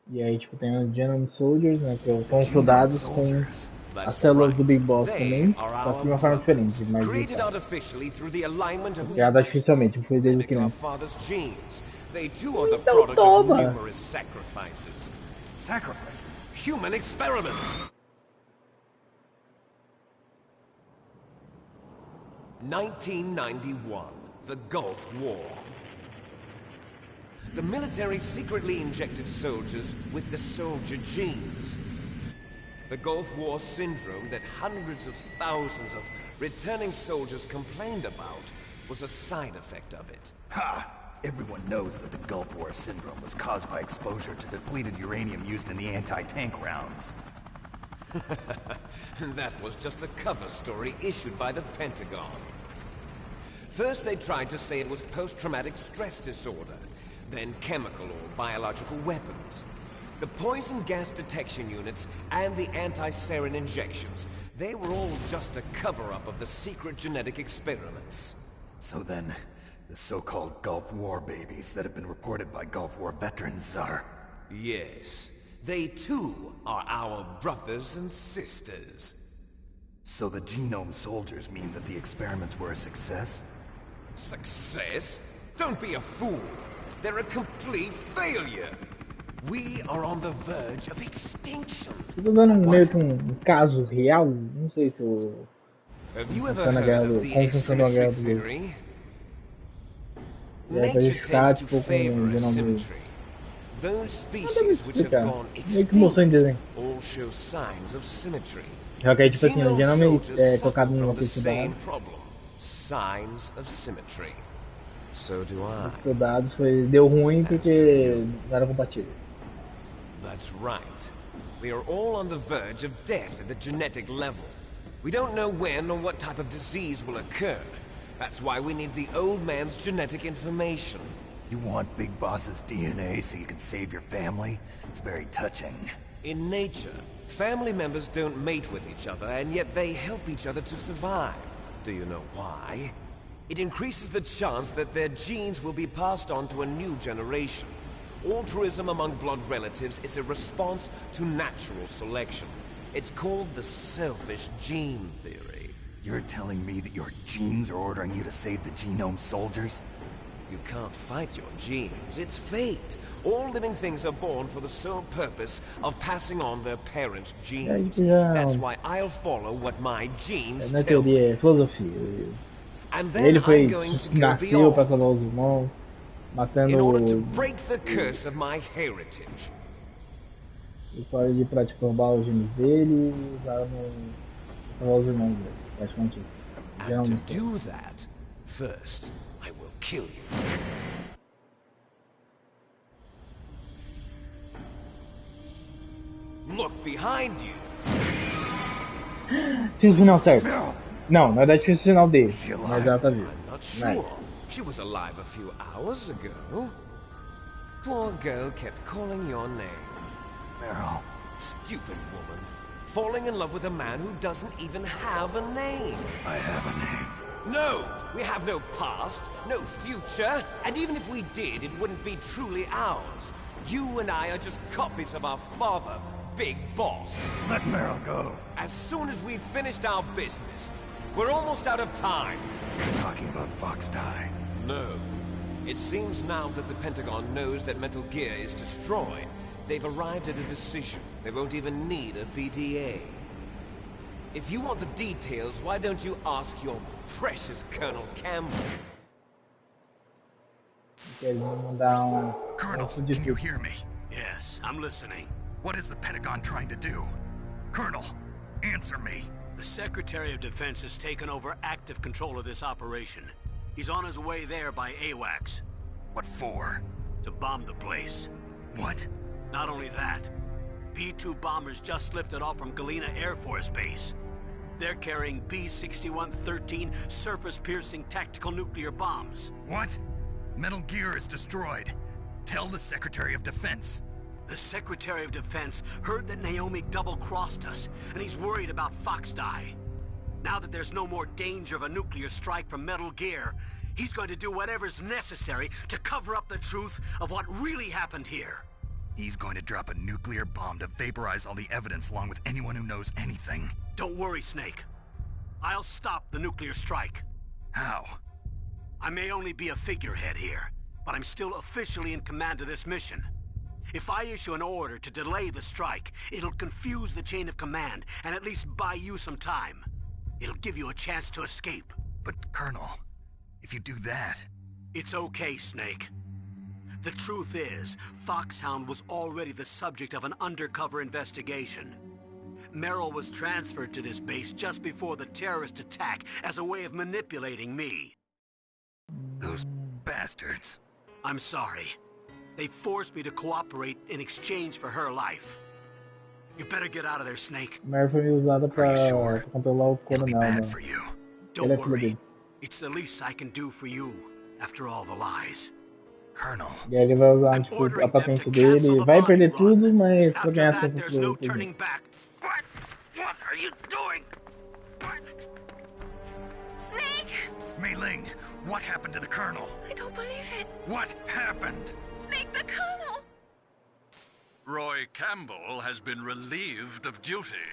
E aí, tipo, tem os Genome Soldiers, né, que são soldados com as células do Big Boss também, só que de uma forma diferente, mais Created vital. artificially through the alignment of Criado artificialmente, foi desde mimic our criança. father's genes. They too are the Então product of toma! numerous sacrifices. Sacrifices? Human experiments! 1991, the Gulf War. The military secretly injected soldiers with the soldier genes. The Gulf War syndrome that hundreds of thousands of returning soldiers complained about was a side effect of it. Ha! Everyone knows that the Gulf War syndrome was caused by exposure to depleted uranium used in the anti-tank rounds. That was just a cover story issued by the Pentagon. First they tried to say it was post-traumatic stress disorder, then chemical or biological weapons. The poison gas detection units and the anti-sarin injections, they were all just a cover-up of the secret genetic experiments. So then, the so-called Gulf War babies that have been reported by Gulf War veterans are... Yes, they too are our brothers and sisters. So the Genome Soldiers mean that the experiments were a success? Success? Don't be a fool. They're a complete failure. We are on the verge of extinction. Eu tô dando meio que caso real, não sei se eu... Have you ever Funciona a heard guerra of do... the Como funciona a guerra asymmetry do... theory? E aí, pra Nature justificar, tends to tipo, com favor o genoma... asymmetry. Those Deve species which have explicar. gone Meio que mostrou em extinct desenho. all show signs of symmetry. Já que aí, tipo assim, o Genome genoma soldiers é suffer colocado numa from the pessoa same problem. Signs of symmetry. So do I. os soldados deu ruim porque não era compatível. That's right. We are all on the verge of death at the genetic level. We don't know when or what type of disease will occur. That's why we need the old man's genetic information. You want Big Boss's DNA so you can save your family? It's very touching. In nature, family members don't mate with each other, and yet they help each other to survive. Do you know why? It increases the chance that their genes will be passed on to a new generation. Altruism among blood relatives is a response to natural selection. It's called the selfish gene theory. You're telling me that your genes are ordering you to save the Genome Soldiers? You can't fight your genes. It's fate. All living things are born for the sole purpose of passing on their parents' genes. That's why I'll follow what my genes Na tell me. teoria é filosofia. And then Ele I'm going to go nasceu pra beyond salvar os irmãos, in matando order to o break the curse of my heritage. pessoal de pra tipo, roubar os genes dele e usar pra salvar os irmãos dele. Praticamente isso. And Genoma to Soldiers. do that, First, I will kill you. Look behind you. Fiz o final certo. Não, na verdade fiz o final dele. Mas ela tá viva. I'm not sure. She was alive a few hours ago. Poor girl kept calling your name. Meryl. Stupid woman. Falling in love with a man who doesn't even have a name. I have a name. No! We have no past, no future, and even if we did, it wouldn't be truly ours. You and I are just copies of our father, Big Boss. Let Meryl go. As soon as we've finished our business, we're almost out of time. You're talking about Fox Die. No. It seems now that the Pentagon knows that Metal Gear is destroyed. They've arrived at a decision. They won't even need a BDA. If you want the details, why don't you ask your precious Colonel Campbell? Colonel, can you hear me? Yes, I'm listening. What is the Pentagon trying to do? Colonel, answer me. The Secretary of Defense has taken over active control of this operation. He's on his way there by AWACS. What for? To bomb the place. What? Not only that, B-2 bombers just lifted off from Galena Air Force Base. They're carrying B-6113 surface-piercing tactical nuclear bombs. What? Metal Gear is destroyed. Tell the Secretary of Defense. The Secretary of Defense heard that Naomi double-crossed us, and he's worried about Fox Die. Now that there's no more danger of a nuclear strike from Metal Gear, he's going to do whatever's necessary to cover up the truth of what really happened here. He's going to drop a nuclear bomb to vaporize all the evidence along with anyone who knows anything. Don't worry, Snake. I'll stop the nuclear strike. How? I may only be a figurehead here, but I'm still officially in command of this mission. If I issue an order to delay the strike, it'll confuse the chain of command and at least buy you some time. It'll give you a chance to escape. But, Colonel, if you do that... It's okay, Snake. The truth is, Foxhound was already the subject of an undercover investigation. Meryl was transferred to this base just before the terrorist attack as a way of manipulating me. Those bastards. I'm sorry. They forced me to cooperate in exchange for her life. You better get out of there, Snake. Meryl foi usada pra controlar o It'll be coronel, bad né? for you. Don't worry. It's the least I can do for you, after all the lies. Colonel. E aí ele vai usar tipo, a patente dele, vai perder tudo, mas vai ganhar tempo There's no pro turning back. What? What are you doing? What? Snake! Mei Ling, what happened to the Colonel? I don't believe it. What happened? Snake, the Colonel! Roy Campbell has been relieved of duty.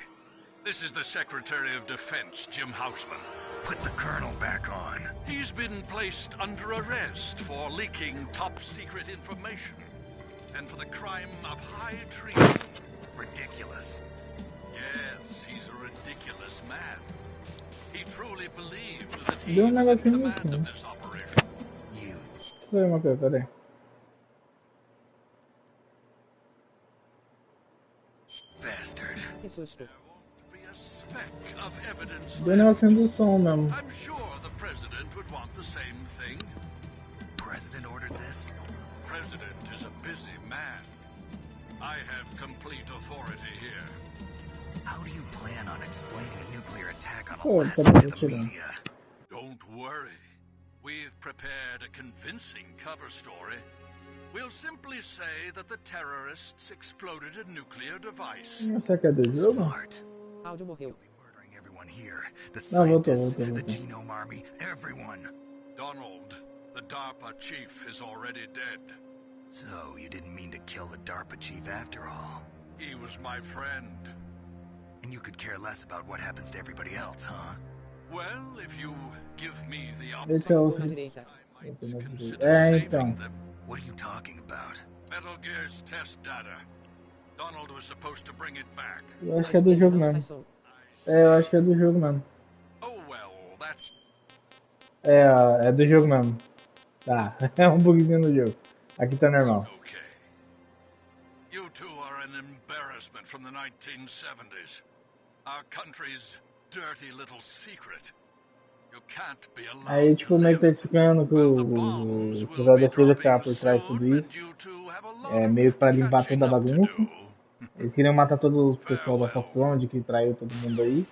This is the Secretary of Defense, Jim Houseman. Put the Colonel back on. He's been placed under arrest for leaking top-secret information and for the crime of high treason. Ridiculous. Yes, he's a ridiculous man. He truly believes that he Deu is in negocinho command aqui. of this operation. You. Deixa eu ver uma coisa, peraí. Bastard. Que susto. Be a speck of evidence Deu negocinho do som mesmo. I'm sure the President would want the same thing. President ordered this? President is a busy man. I have complete authority here. How do you plan on explaining a nuclear attack on Oh, Alaska tá to the tirando. media? Don't worry. We've prepared a convincing cover story. We'll simply say that the terrorists exploded a nuclear device. Será que é do jogo? Smart. Áudio morreu. You'll be murdering everyone here. The Ah, voltou, scientists, voltou, the voltou. genome army, everyone. Donald, the DARPA chief, is already dead. So, you didn't mean to kill the DARPA chief after all. He was my friend. And you could care less about what happens to everybody else, huh? Well, if you give me the Esse é o option, Na direita. I might Outro na consider direita. É, saving então. them. What are you talking about? Metal Gear's test data. Donald was supposed to bring it back. Eu acho que é do jogo Não sai mesmo. som. É, eu acho que é do jogo mesmo. Oh well, that's É do jogo mesmo. Tá, é um bugzinho no jogo. Aqui tá normal. okay. You two are an embarrassment from the 1970s. Our country's dirty little secret. You can't be allowed Aí, to tipo, meio que tá live. explicando que Well, the o bombs pessoal will da be defesa que tava dropping por trás de tudo soon, isso. and you two have a É lot meio of pra limpar toda catching a up to bagunça. do. Eles queriam matar todo o pessoal da Farewell. Foxhound que traiu todo mundo aí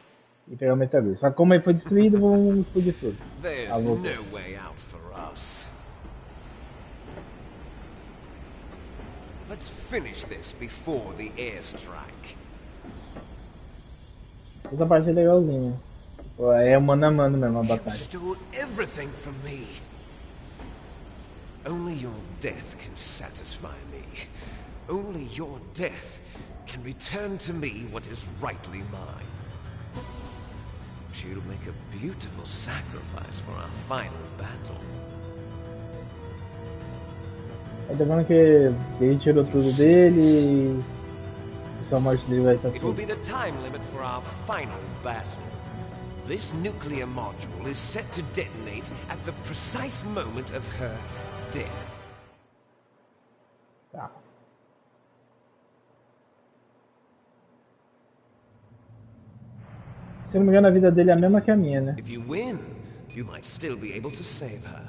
e pegar o Metal Gear. Só que como ele foi destruído, vamos explodir tudo. Ah, There's voltou. no way out for us. Let's finish this before the airstrike. Essa parte é legalzinha. Pô, é mano a mano mesmo a You batalha. stole everything from me. Only your death can satisfy me. Only your death can return to me what is rightly mine. She'll make a beautiful sacrifice for our final battle. Aí tá vendo que ele tirou tudo dele e só a morte dele vai estar It will tudo. be the time limit for our final battle. This nuclear module is set to detonate at the precise moment of her death. Tá. Se eu não me engano, a vida dele é a mesma que a minha, né? If you win, you might still be able to save her.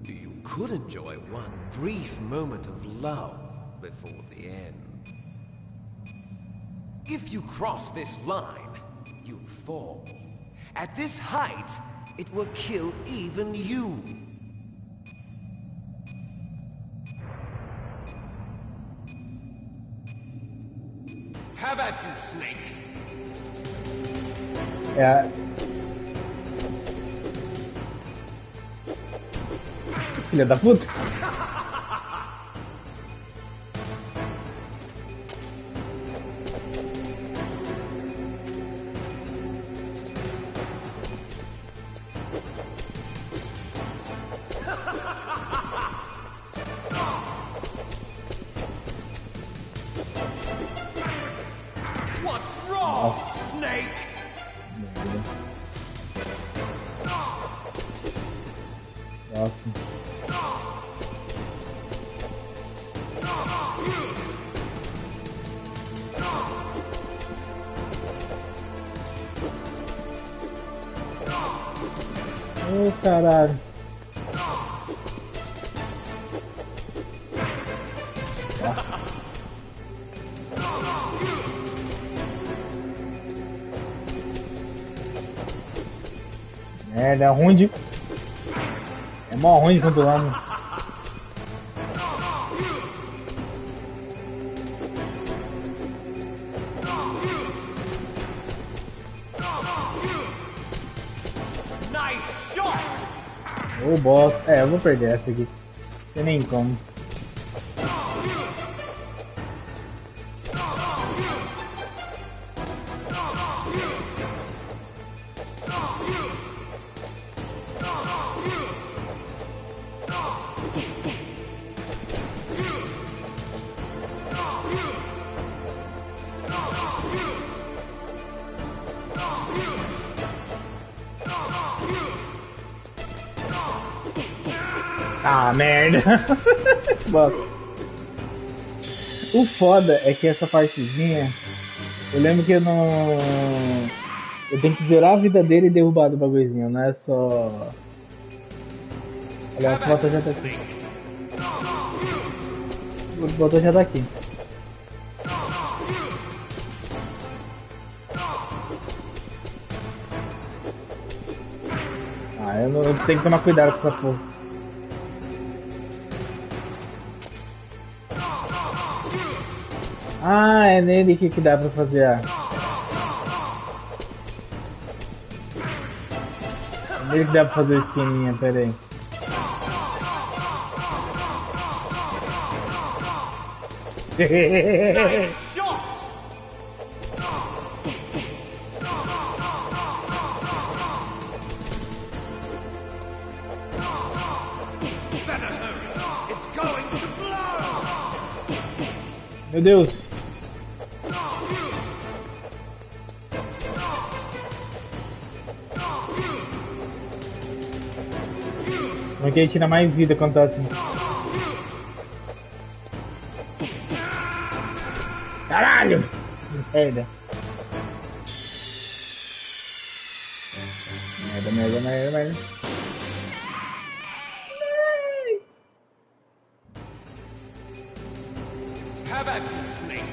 You could enjoy one brief moment of love before the end. If you cross this line, you'll fall. At this height, it will kill even you. Have at you, Snake. É a... Filha da puta. What's wrong, Snake? Nossa. Ô, caralho. Merda, é ruim de... É mó ruim de controlar, mano. Nice shot! Ô, bosta. É, eu vou perder essa aqui. Não tem nem como. Ah, merda. Bosta. O foda é que essa partezinha... Eu lembro que eu não... Eu tenho que zerar a vida dele e derrubar do bagulhozinho, não é só... Olha, a bota já tá aqui. O botão já tá aqui. Ah, eu tenho que tomar cuidado com essa porra. Ah, é nele que dá pra fazer a... É nele que dá pra fazer o esqueminha, pera aí. Meu Deus! Como é que ele tira mais vida quando tá assim? Caralho! Merda! Merda, merda, merda, merda. Have at you, Snake.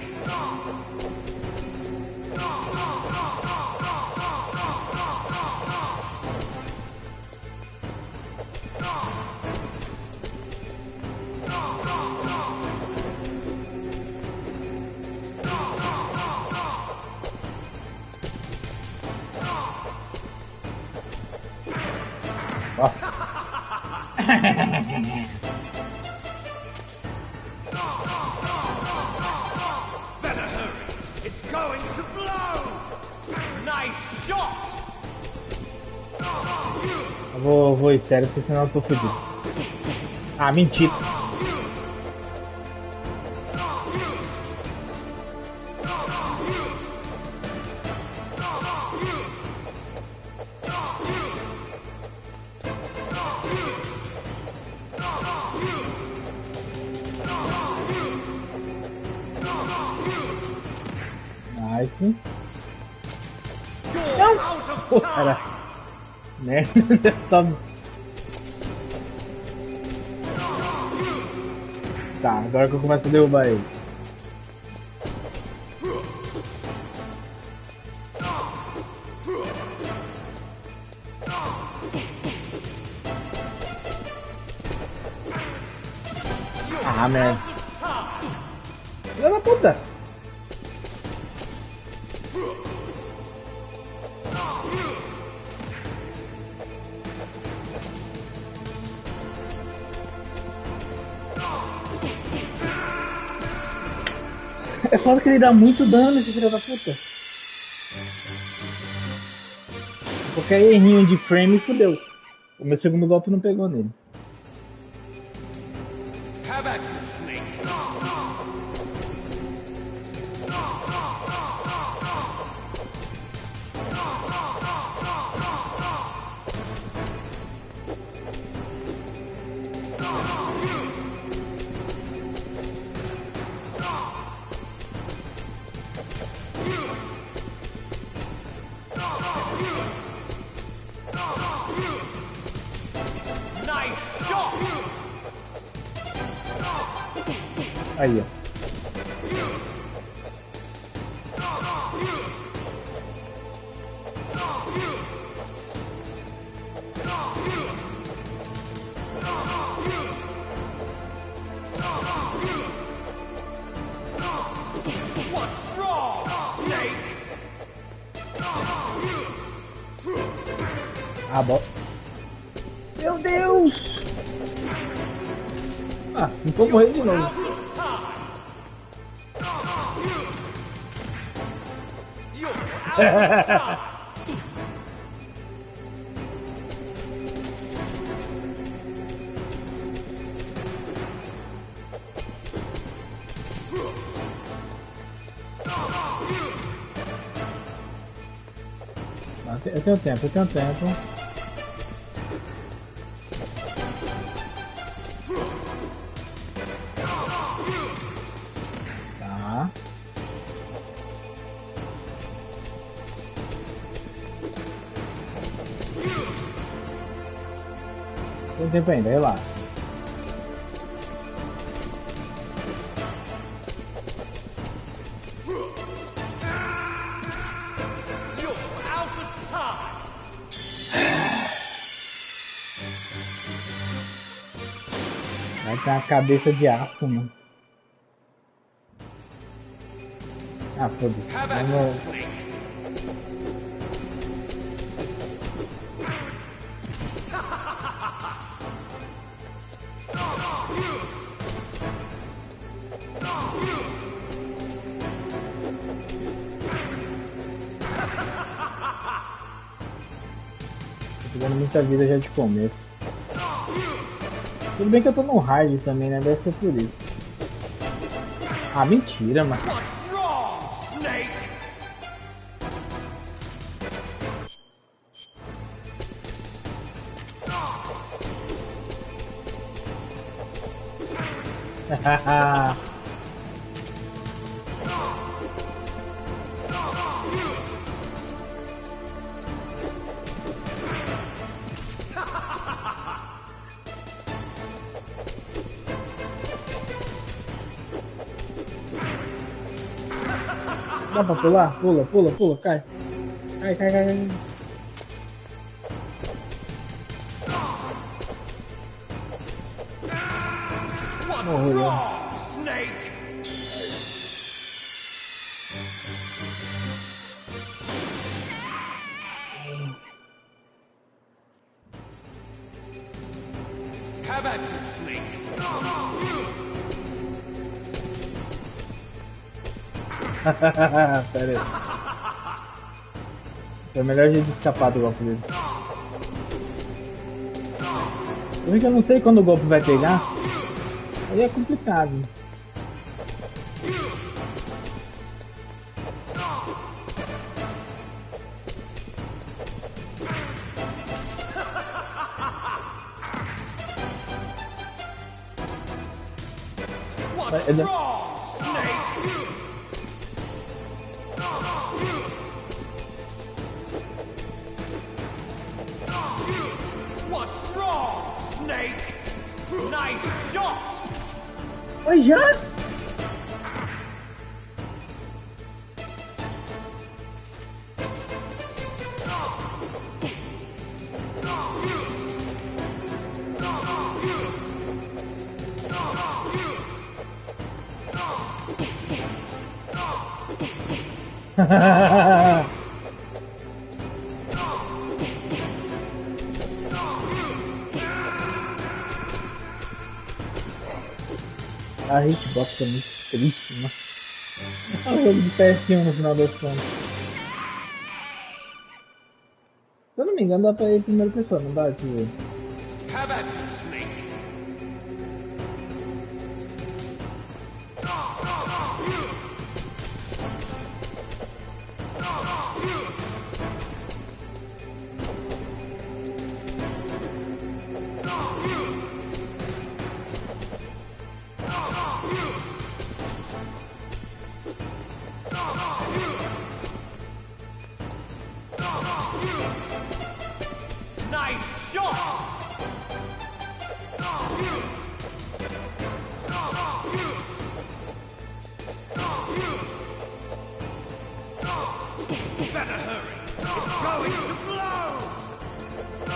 Better hurry. It's going to blow. Nice shot. Eu vou estéreo, porque senão eu tô fudido. Ah, mentira. Nice. Não! Pô, cara. Merda, só... Tá, agora que eu começo a derrubar ele. Ah, merda. Filha da puta. É foda que ele dá muito dano, esse filho da puta. Qualquer errinho de frame, fudeu. O meu segundo golpe não pegou nele. Have at you, Snake. Nice shot. Aí, ó. What's wrong, Snake? Ah, bom. Meu Deus! Ah, não tô morrendo de novo. Out of time. You're out of time. Eu tenho tempo, eu tenho tempo. Tá. Tem tempo ainda, relaxa. You're out of time. Vai ter uma cabeça de aço, mano. Ah, foda-se. Have at you, Vamos... Snake. Tô pegando muita vida já de começo. Tudo bem que eu tô no hard também, né? Deve ser por isso. Ah, mentira, mano. What's wrong, Snake? Hahaha. Dá pra pular? Pula, pula, pula, cai. Cai, cai, cai, cai. Morreu. Have at you, Snake. Pera aí. É o melhor jeito de escapar do golpe dele. Porque eu não sei quando o golpe vai pegar. Aí é complicado. What's wrong, Snake? What's wrong, Snake? Nice shot! Mas já? A hitbox é muito triste, mano. É um jogo de PS1 no final das contas. Se eu não me engano, dá pra ir em primeira pessoa, não dá? Deixa eu ver. Have at you, Snake. Nice shot! Better hurry! It's going to blow!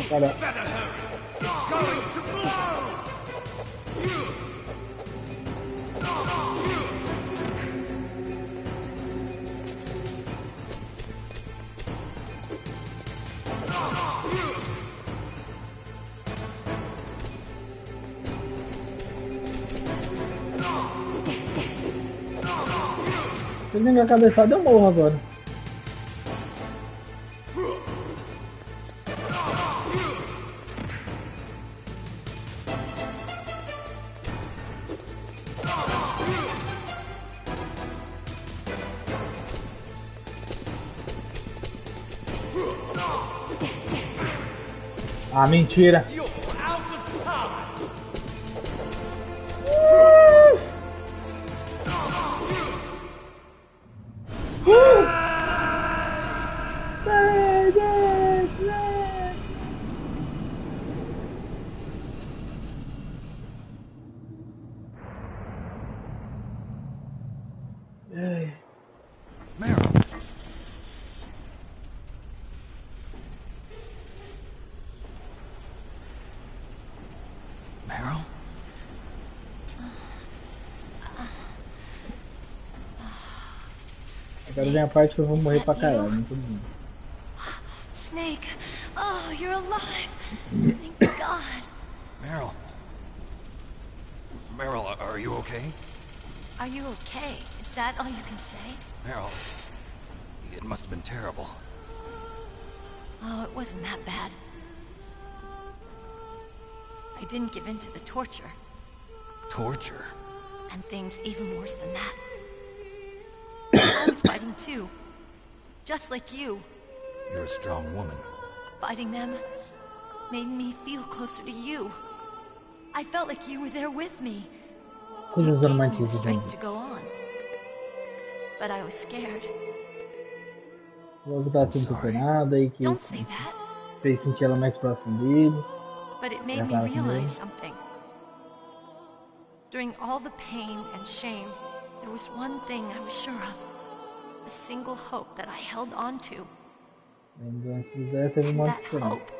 Cara, Better hurry! It's going to blow! se ele der minha cabeçada, eu morro agora. Ah, mentira. You're out of time! Meryl. Meryl? Agora vem a parte que eu vou morrer pra caralho, não tudo bem. Snake, oh, you're alive. Thank God. Meryl. Meryl, are you okay? Are you okay? Is that all you can say? Meryl, it must have been terrible. Oh, it wasn't that bad. I didn't give in to the torture. Torture? And things even worse than that. I was fighting too. Just like you. You're a strong woman. Fighting them made me feel closer to you. I felt like you were there with me. Coisas You gave me the românticas, strength gente. to go on. But I was scared. Logo tá sendo tutorada e que Don't say that. fez sentir ela mais próxima dele. But but it made me realize something. During all the pain and shame, there was one thing I was sure of. A single hope that I held on to. And that hope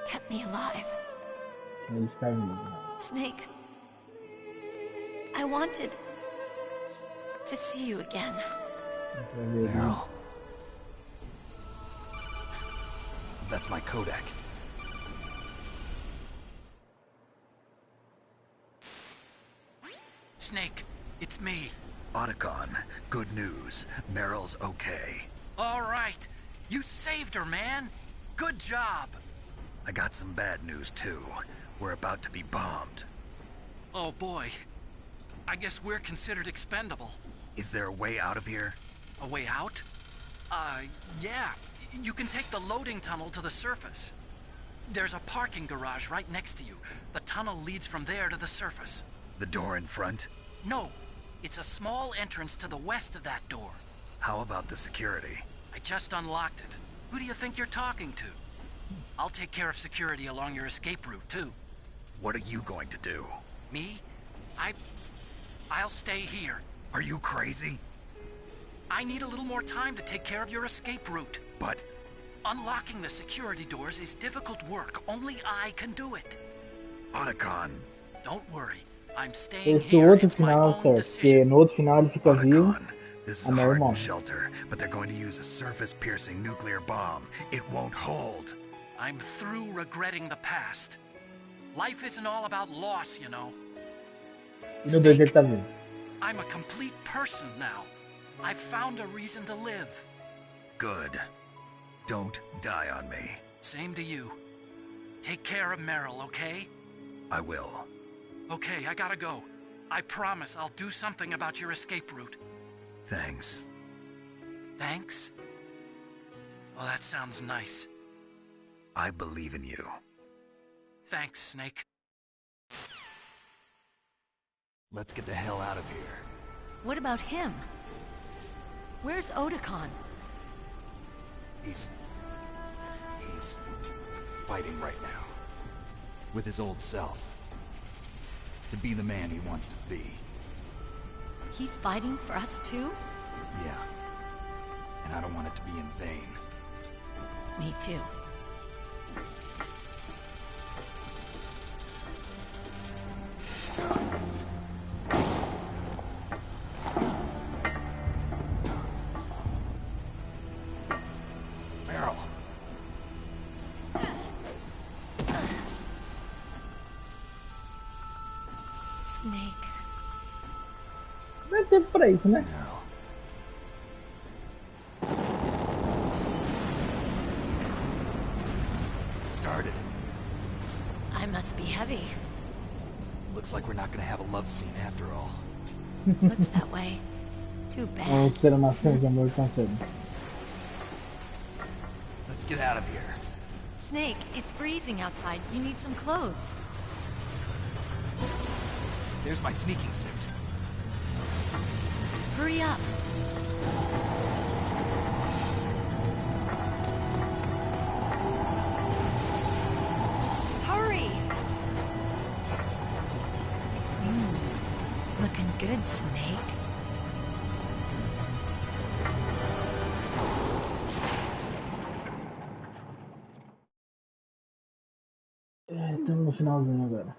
kept me alive. Snake, I wanted to see you again. Meryl. That's my codec. Snake, it's me. Otacon, good news. Meryl's okay. All right. You saved her, man. Good job. I got some bad news, too. We're about to be bombed. Oh, boy. I guess we're considered expendable. Is there a way out of here? A way out? Yeah. You can take the loading tunnel to the surface. There's a parking garage right next to you. The tunnel leads from there to the surface. The door in front? No. It's a small entrance to the west of that door. How about the security? I just unlocked it. Who do you think you're talking to? I'll take care of security along your escape route, too. What are you going to do? Me? I'll stay here. Are you crazy? I need a little more time to take care of your escape route. But... unlocking the security doors is difficult work. Only I can do it. Otacon. Don't worry. I'm staying here. It's my own decision. No outro final ele fica vivo. This is a hardened shelter, but they're going to use a surface-piercing nuclear bomb. It won't hold. I'm through regretting the past. Life isn't all about loss, you know. Snake, I'm a complete person now. I've found a reason to live. Good. Don't die on me. Same to you. Take care of Meryl, okay? I will. Okay, I gotta go. I promise I'll do something about your escape route. Thanks. Thanks? Well, that sounds nice. I believe in you. Thanks, Snake. Let's get the hell out of here. What about him? Where's Otacon? He's fighting right now. With his old self. To be the man he wants to be. He's fighting for us too? Yeah. And I don't want it to be in vain. Me too. Meryl. Snake. Não é tempo pra isso, né? No. It started. I must be heavy. Looks like we're not gonna have a love scene after all. Looks that way. Too bad. Vamos ter uma cena de amor tão cedo. Let's get out of here. Snake, it's freezing outside. You need some clothes. There's my sneaking suit. Hurry up. Hurry! Looking good, Snake. Estamos no finalzinho agora.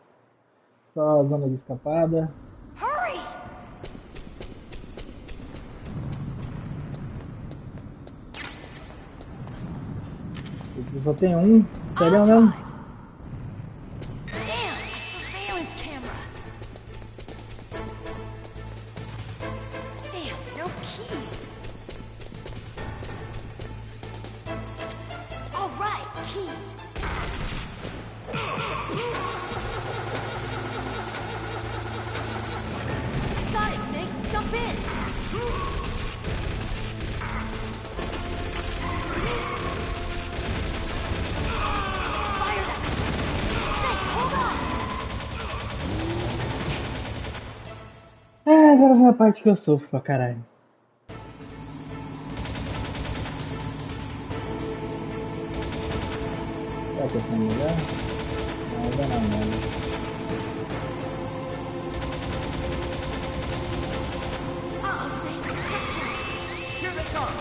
Só a zona de escapada. Hurry! Só tem um. Sério mesmo? Damn, a surveillance camera. Damn, no keys. All right, keys. Got it, Snake. Jump in. Fire that machine. Snake, hold on. Agora vem a parte que eu sofro pra caralho. Será que essa é melhor? Nada não, mano. Here they come!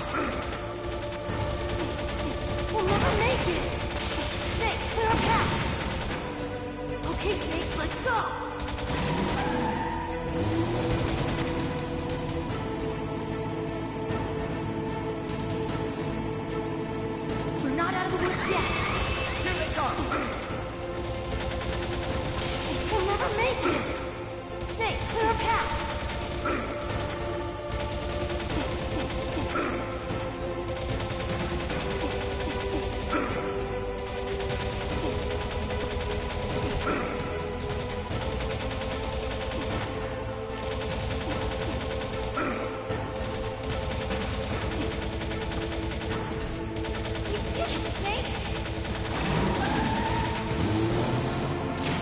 We'll never make it! Snake, clear a path! Okay, Snake, let's go! We're not out of the woods yet! Here they come! We'll never make it! Snake, clear a path!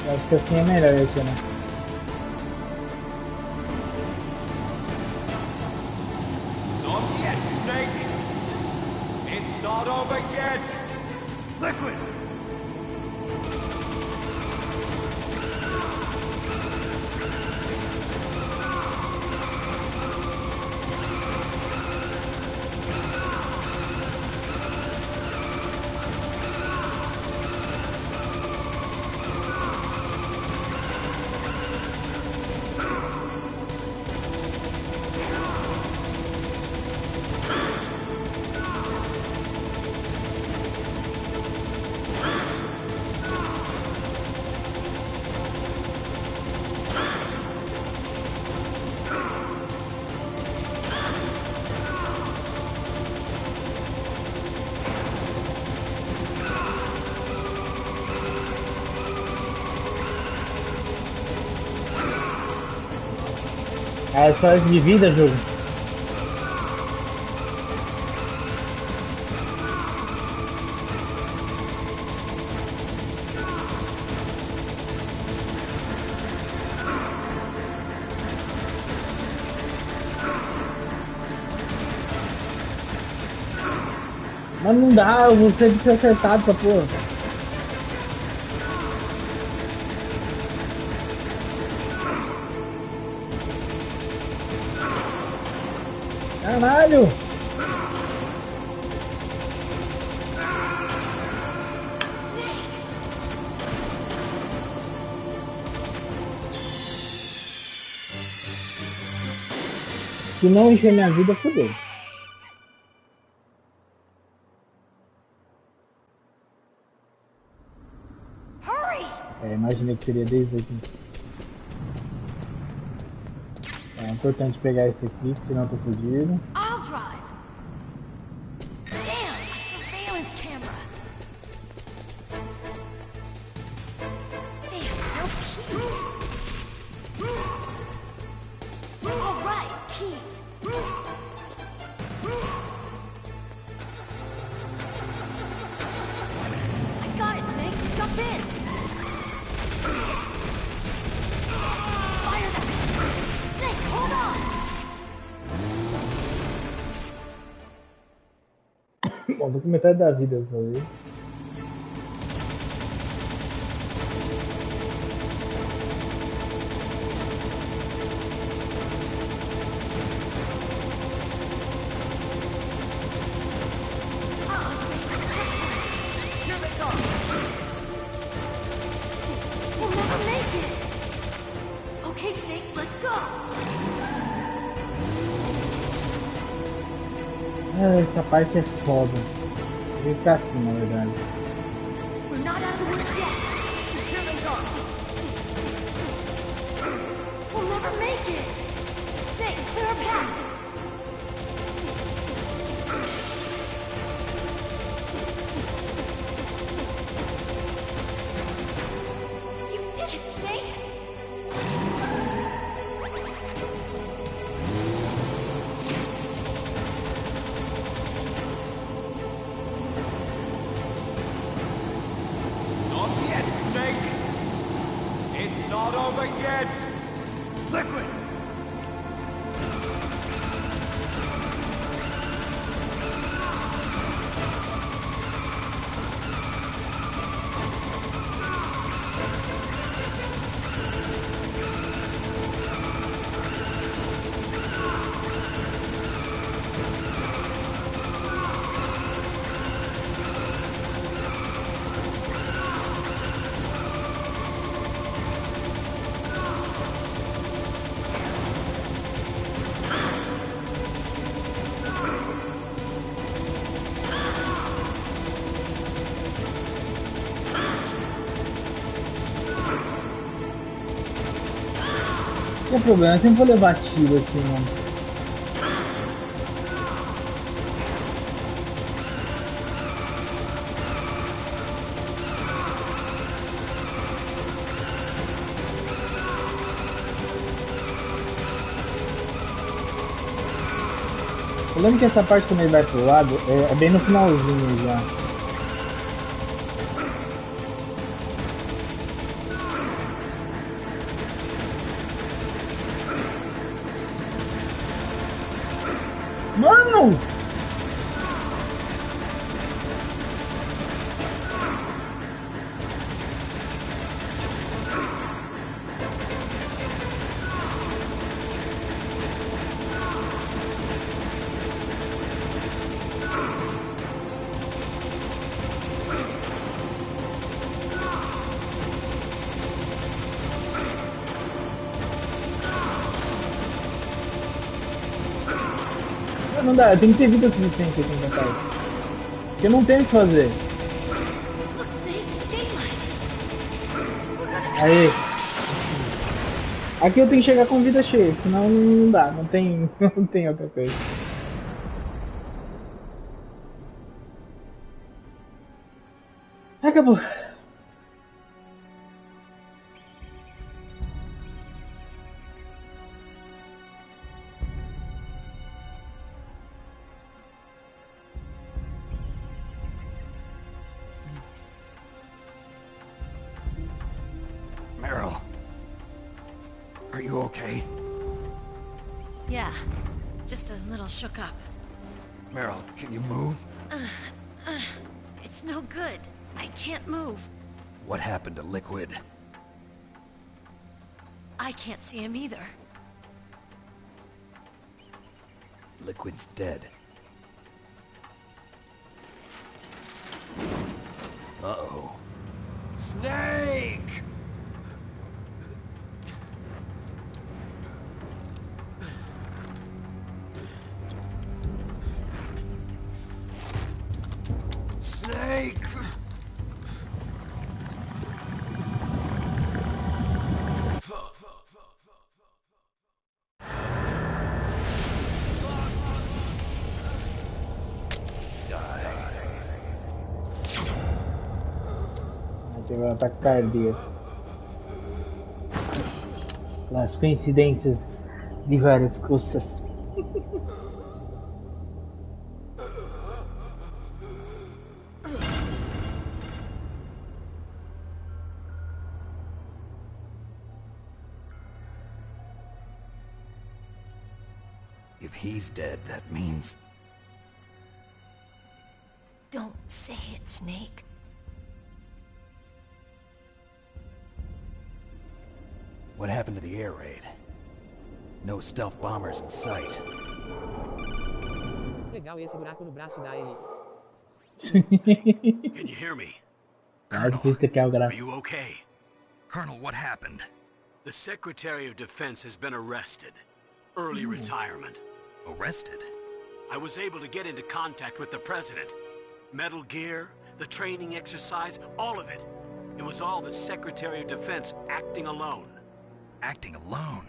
Acho que assim é melhor esse, né? Not yet, Snake! It's not over yet! Liquid! É só isso de vida, jogo. Mas não dá, eu vou sempre ser acertado essa porra. Caralho! Se não encher minha vida, fodeu. É, imaginei que seria desde aqui. É importante pegar esse aqui, que senão eu tô fudido. I'll drive. Damn, a surveillance camera. Damn, no keys. All right, keys. I got it, Snake. Jump in. Fire that. Snake, hold on. Bom, tô com metade da vida dessa vez. Here they come! We'll never make it. Okay, Snake, let's go. Ah, essa parte é foda. Vou ficar assim, na verdade. We're not out of the woods yet. Here they come! We'll never make it. Snake, clear a path. You did it, Snake. Not yet, Snake! It's not over yet! Liquid! o problema? Eu sempre vou levar tiro assim, mano. Eu lembro que essa parte quando ele vai pro lado é bem no finalzinho já. Mano! Não dá, eu tenho que ter vida suficiente aqui nessa casa. Porque eu não tenho o que fazer. Aí. Aqui eu tenho que chegar com vida cheia, senão não dá, não tem outra coisa. Acabou. Meryl, are you okay? Yeah, just a little shook up. Meryl, can you move? It's no good. I can't move. What happened to Liquid? I can't see him either. Liquid's dead. Uh-oh. Snake! Snake! Teve um ataque cardíaco. As coincidências de várias coisas. If he's dead, that means... Don't say it, Snake. What happened to the air raid? No stealth bombers in sight. Legal esse buraco no braço da Ellie. Can you hear me? Colonel, are you okay? Colonel, what happened? The Secretary of Defense has been arrested. Early retirement. Arrested? I was able to get into contact with the President. Metal Gear, the training exercise, all of it. It was all the Secretary of Defense acting alone. Acting alone?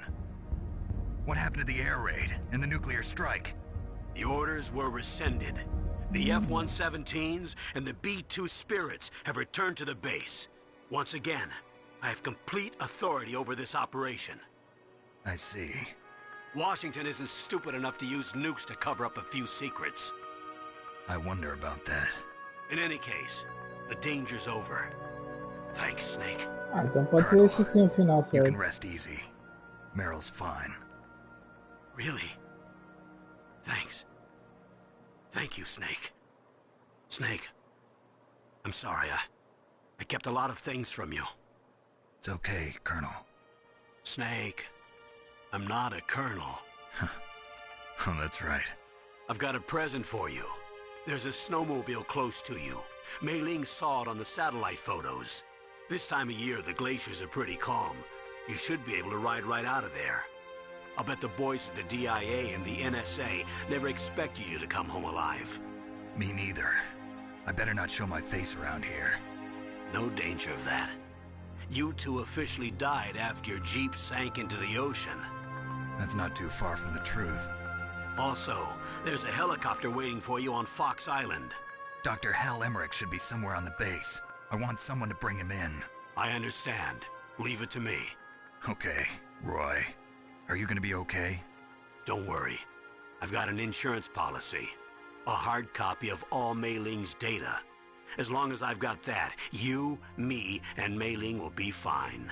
What happened to the air raid and the nuclear strike? The orders were rescinded. The F-117s and the B-2 Spirits have returned to the base. Once again, I have complete authority over this operation. I see. Washington isn't stupid enough to use nukes to cover up a few secrets. I wonder about that. In any case, the danger's over. Thanks, Snake. Então pode ser esse sim o final, You can rest easy. Meryl's fine. Really? Thanks. Thank you, Snake. Snake, I'm sorry. I kept a lot of things from you. It's okay, Colonel. Snake, I'm not a colonel. Oh, that's right. I've got a present for you. There's a snowmobile close to you. Mei Ling saw it on the satellite photos. This time of year, the glaciers are pretty calm. You should be able to ride right out of there. I'll bet the boys at the DIA and the NSA never expected you to come home alive. Me neither. I better not show my face around here. No danger of that. You two officially died after your jeep sank into the ocean. That's not too far from the truth. Also, there's a helicopter waiting for you on Fox Island. Dr. Hal Emmerich should be somewhere on the base. I want someone to bring him in. I understand. Leave it to me. Okay, Roy. Are you gonna be okay? Don't worry. I've got an insurance policy. A hard copy of all Mei Ling's data. As long as I've got that, you, me, and Mei Ling will be fine.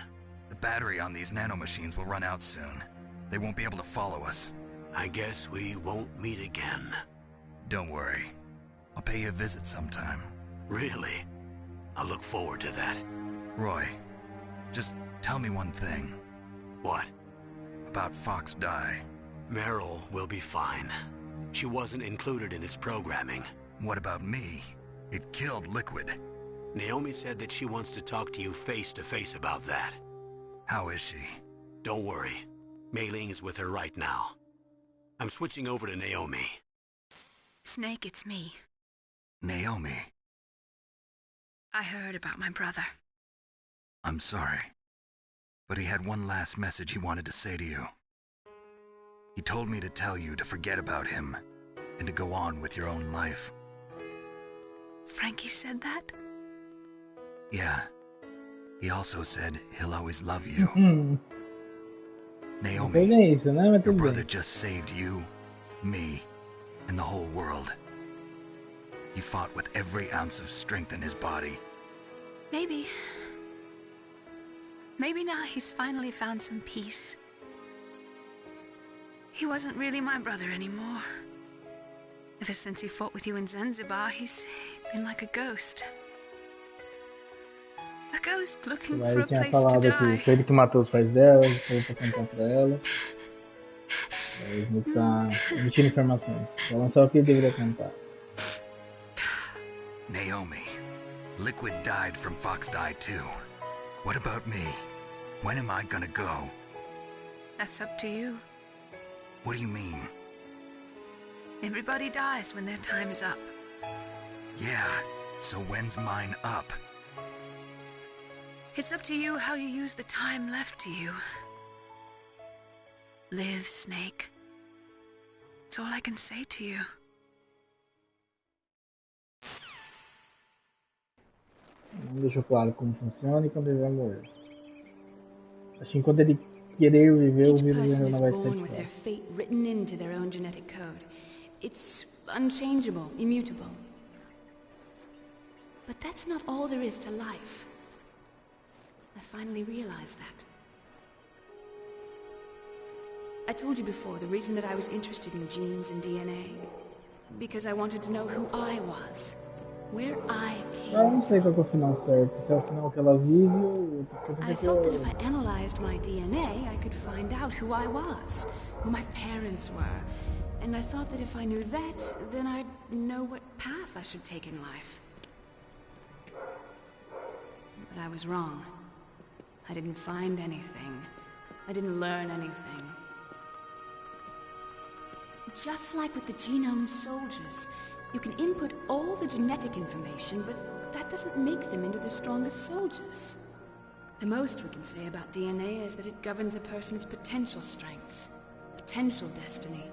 The battery on these nanomachines will run out soon. They won't be able to follow us. I guess we won't meet again. Don't worry. I'll pay you a visit sometime. Really? I look forward to that. Roy, just tell me one thing. What? About Fox Die. Meryl will be fine. She wasn't included in its programming. What about me? It killed Liquid. Naomi said that she wants to talk to you face to face about that. How is she? Don't worry. Mei Ling is with her right now. I'm switching over to Naomi. Snake, it's me. Naomi. I heard about my brother. I'm sorry. But he had one last message he wanted to say to you. He told me to tell you to forget about him and to go on with your own life. Frankie said that? Yeah. He also said he'll always love you. Naomi, your brother just saved you, me, and the whole world. He fought with every ounce of strength in his body. Maybe. Maybe now he's finally found some peace. He wasn't really my brother anymore. Ever since he fought with you in Zanzibar, he's been like a ghost. A ghost looking for a place to die. Foi ele que matou os pais dela, ele foi pra contar pra ela. Ele tá emitindo informações. Falando só o que ele deveria contar. Naomi, Liquid died from Fox Die too. What about me? When am I gonna go? That's up to you. What do you mean? Everybody dies when their time is up. Yeah, so when's mine up? It's up to you how you use the time left to you. Live, Snake. That's all I can say to you. Não deixou claro como funciona e quando ele vai morrer. Acho que enquanto ele querer viver, o vírus ainda não vai ser their fate written into their own genetic code. It's unchangeable, immutable. But that's not all there is to life. I finally realized that. I told you before the reason that I was interested in genes and DNA. Because I wanted to know who I was. Where I came não sei qual é o final certo. Se é o final que ela vive ou... I thought that if I analyzed my DNA, I could find out who I was. Who my parents were. And I thought that if I knew that, then I'd know what path I should take in life. But I was wrong. I didn't find anything. I didn't learn anything. Just like with the genome soldiers, you can input all the genetic information, but that doesn't make them into the strongest soldiers. The most we can say about DNA is that it governs a person's potential strengths, potential destiny.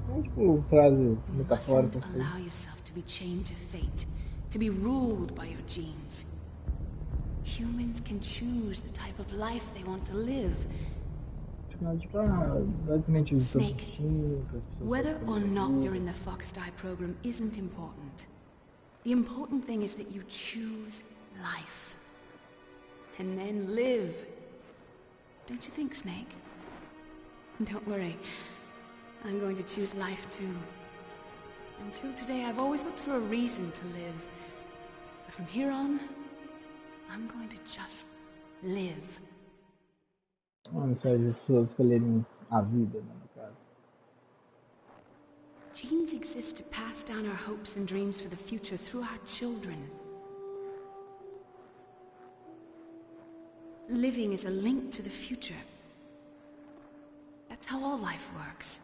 Tipo, frases You mustn't allow yourself to be chained to fate, to be ruled by your genes. Humans can choose the type of life they want to live. Snake, whether or not you're in the Fox Die program isn't important. The important thing is that you choose life. And then live. Don't you think, Snake? Don't worry. I'm going to choose life too. Until today, I've always looked for a reason to live. But from here on, I'm going to just live. Não sei se as pessoas escolherem a vida, né, no caso. Genes exist to pass down our hopes and dreams for the future through our children. Living is a link to the future. That's how all life works.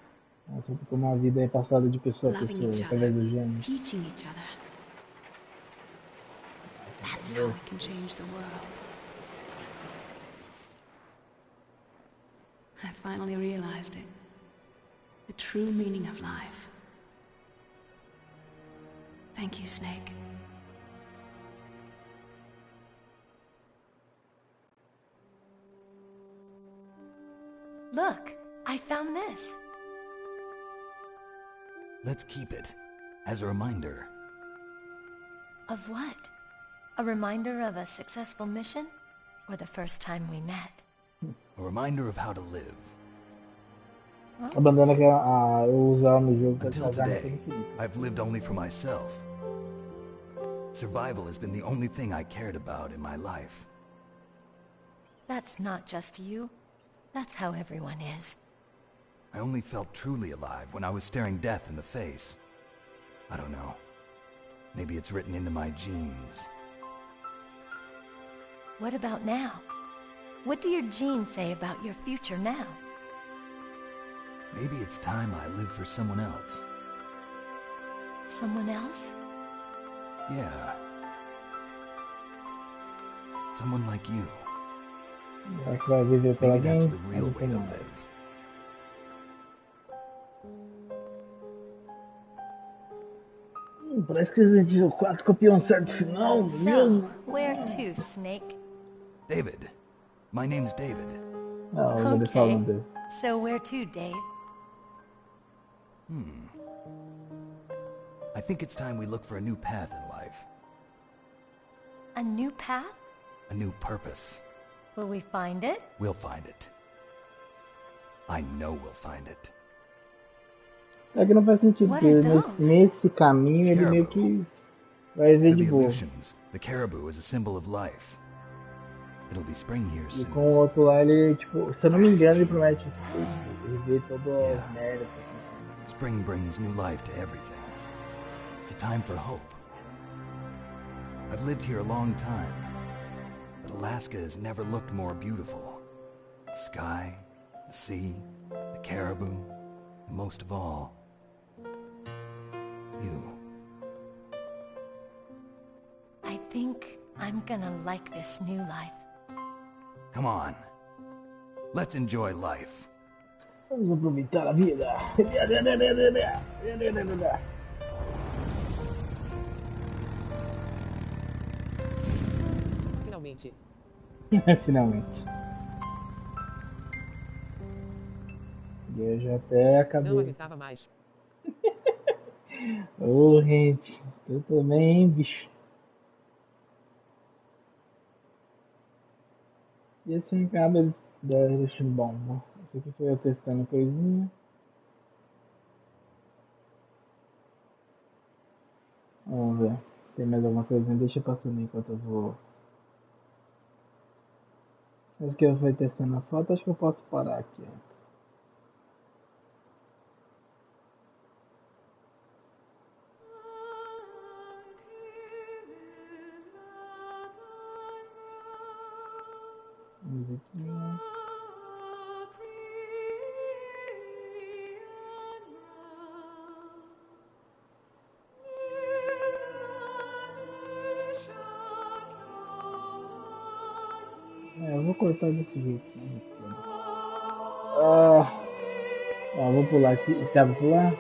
Assim como a vida é passada de pessoa a pessoa, através do gene. Teaching each other. That's how we can change the world. I finally realized it. The true meaning of life. Thank you, Snake. Look, I found this. Let's keep it as a reminder. Of what? A reminder of a successful mission? Or the first time we met? A reminder of how to live. A bandana que eu usava no jogo pra Until causar today, I've lived only for myself. Survival has been the only thing I cared about in my life. That's not just you. That's how everyone is. I only felt truly alive when I was staring death in the face. I don't know. Maybe it's written into my genes. What about now? What do your genes say about your future now? Maybe it's time I live for someone else. Someone else? Yeah. Someone like you. Maybe that's the real way to live. Parece que Resident Evil 4 copiou um certo final. So, where to, Snake? David. My name's David. Okay. So where to, Dave? I think it's time we look for a new path in life. A new path? A new purpose. Will we find it? We'll find it. I know we'll find it. É que não faz sentido, porque nesse caminho ele meio que vai ver de boa. The caribou is a symbol of life. It'll be spring here soon. E com o outro lá ele, tipo, se eu não me engano, ele promete rever toda a merda. Spring brings new life to everything. It's a time for hope. I've lived here a long time, but Alaska has never looked more beautiful. The sky, the sea, the caribou, and most of all, you. I think I'm gonna like this new life. Come on. Let's enjoy life. Vamos aproveitar a vida. Finalmente. Finalmente. E eu já até acabei. Não aguentava mais. Ô, gente. Eu também, hein, bicho. E assim acaba eles deixando bom, né? Esse aqui foi eu testando coisinha. Vamos ver. Tem mais alguma coisinha? Deixa passando enquanto eu vou. Esse aqui eu fui testando a foto, acho que eu posso parar aqui antes. Musiquinha. Eu vou cortar desse jeito. Né? Vou pular aqui. Dá pra pular?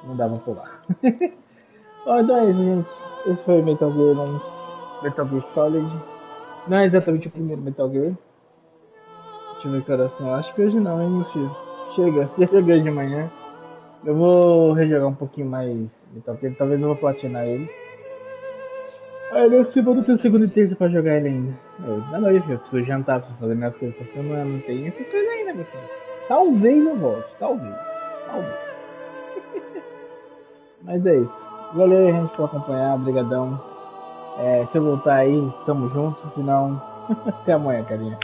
Não dá pra pular. Então é isso, gente. Esse foi o Metal Gear Solid. Não é exatamente o primeiro Metal Gear. Deixa eu ver que coração. Acho que hoje não, hein, meu filho. Chega hoje de manhã. Eu vou rejogar um pouquinho mais Metal Gear. Talvez eu vou platinar ele. Aí na semana eu tenho segunda e terça pra jogar ele ainda. Da noite, eu preciso jantar, preciso fazer minhas coisas pra semana. Não tem essas coisas ainda, meu filho. Talvez eu volte. Talvez. Mas é isso. Valeu, gente, por acompanhar. Obrigadão. Se eu voltar aí, tamo junto. Se não, até amanhã, carinha.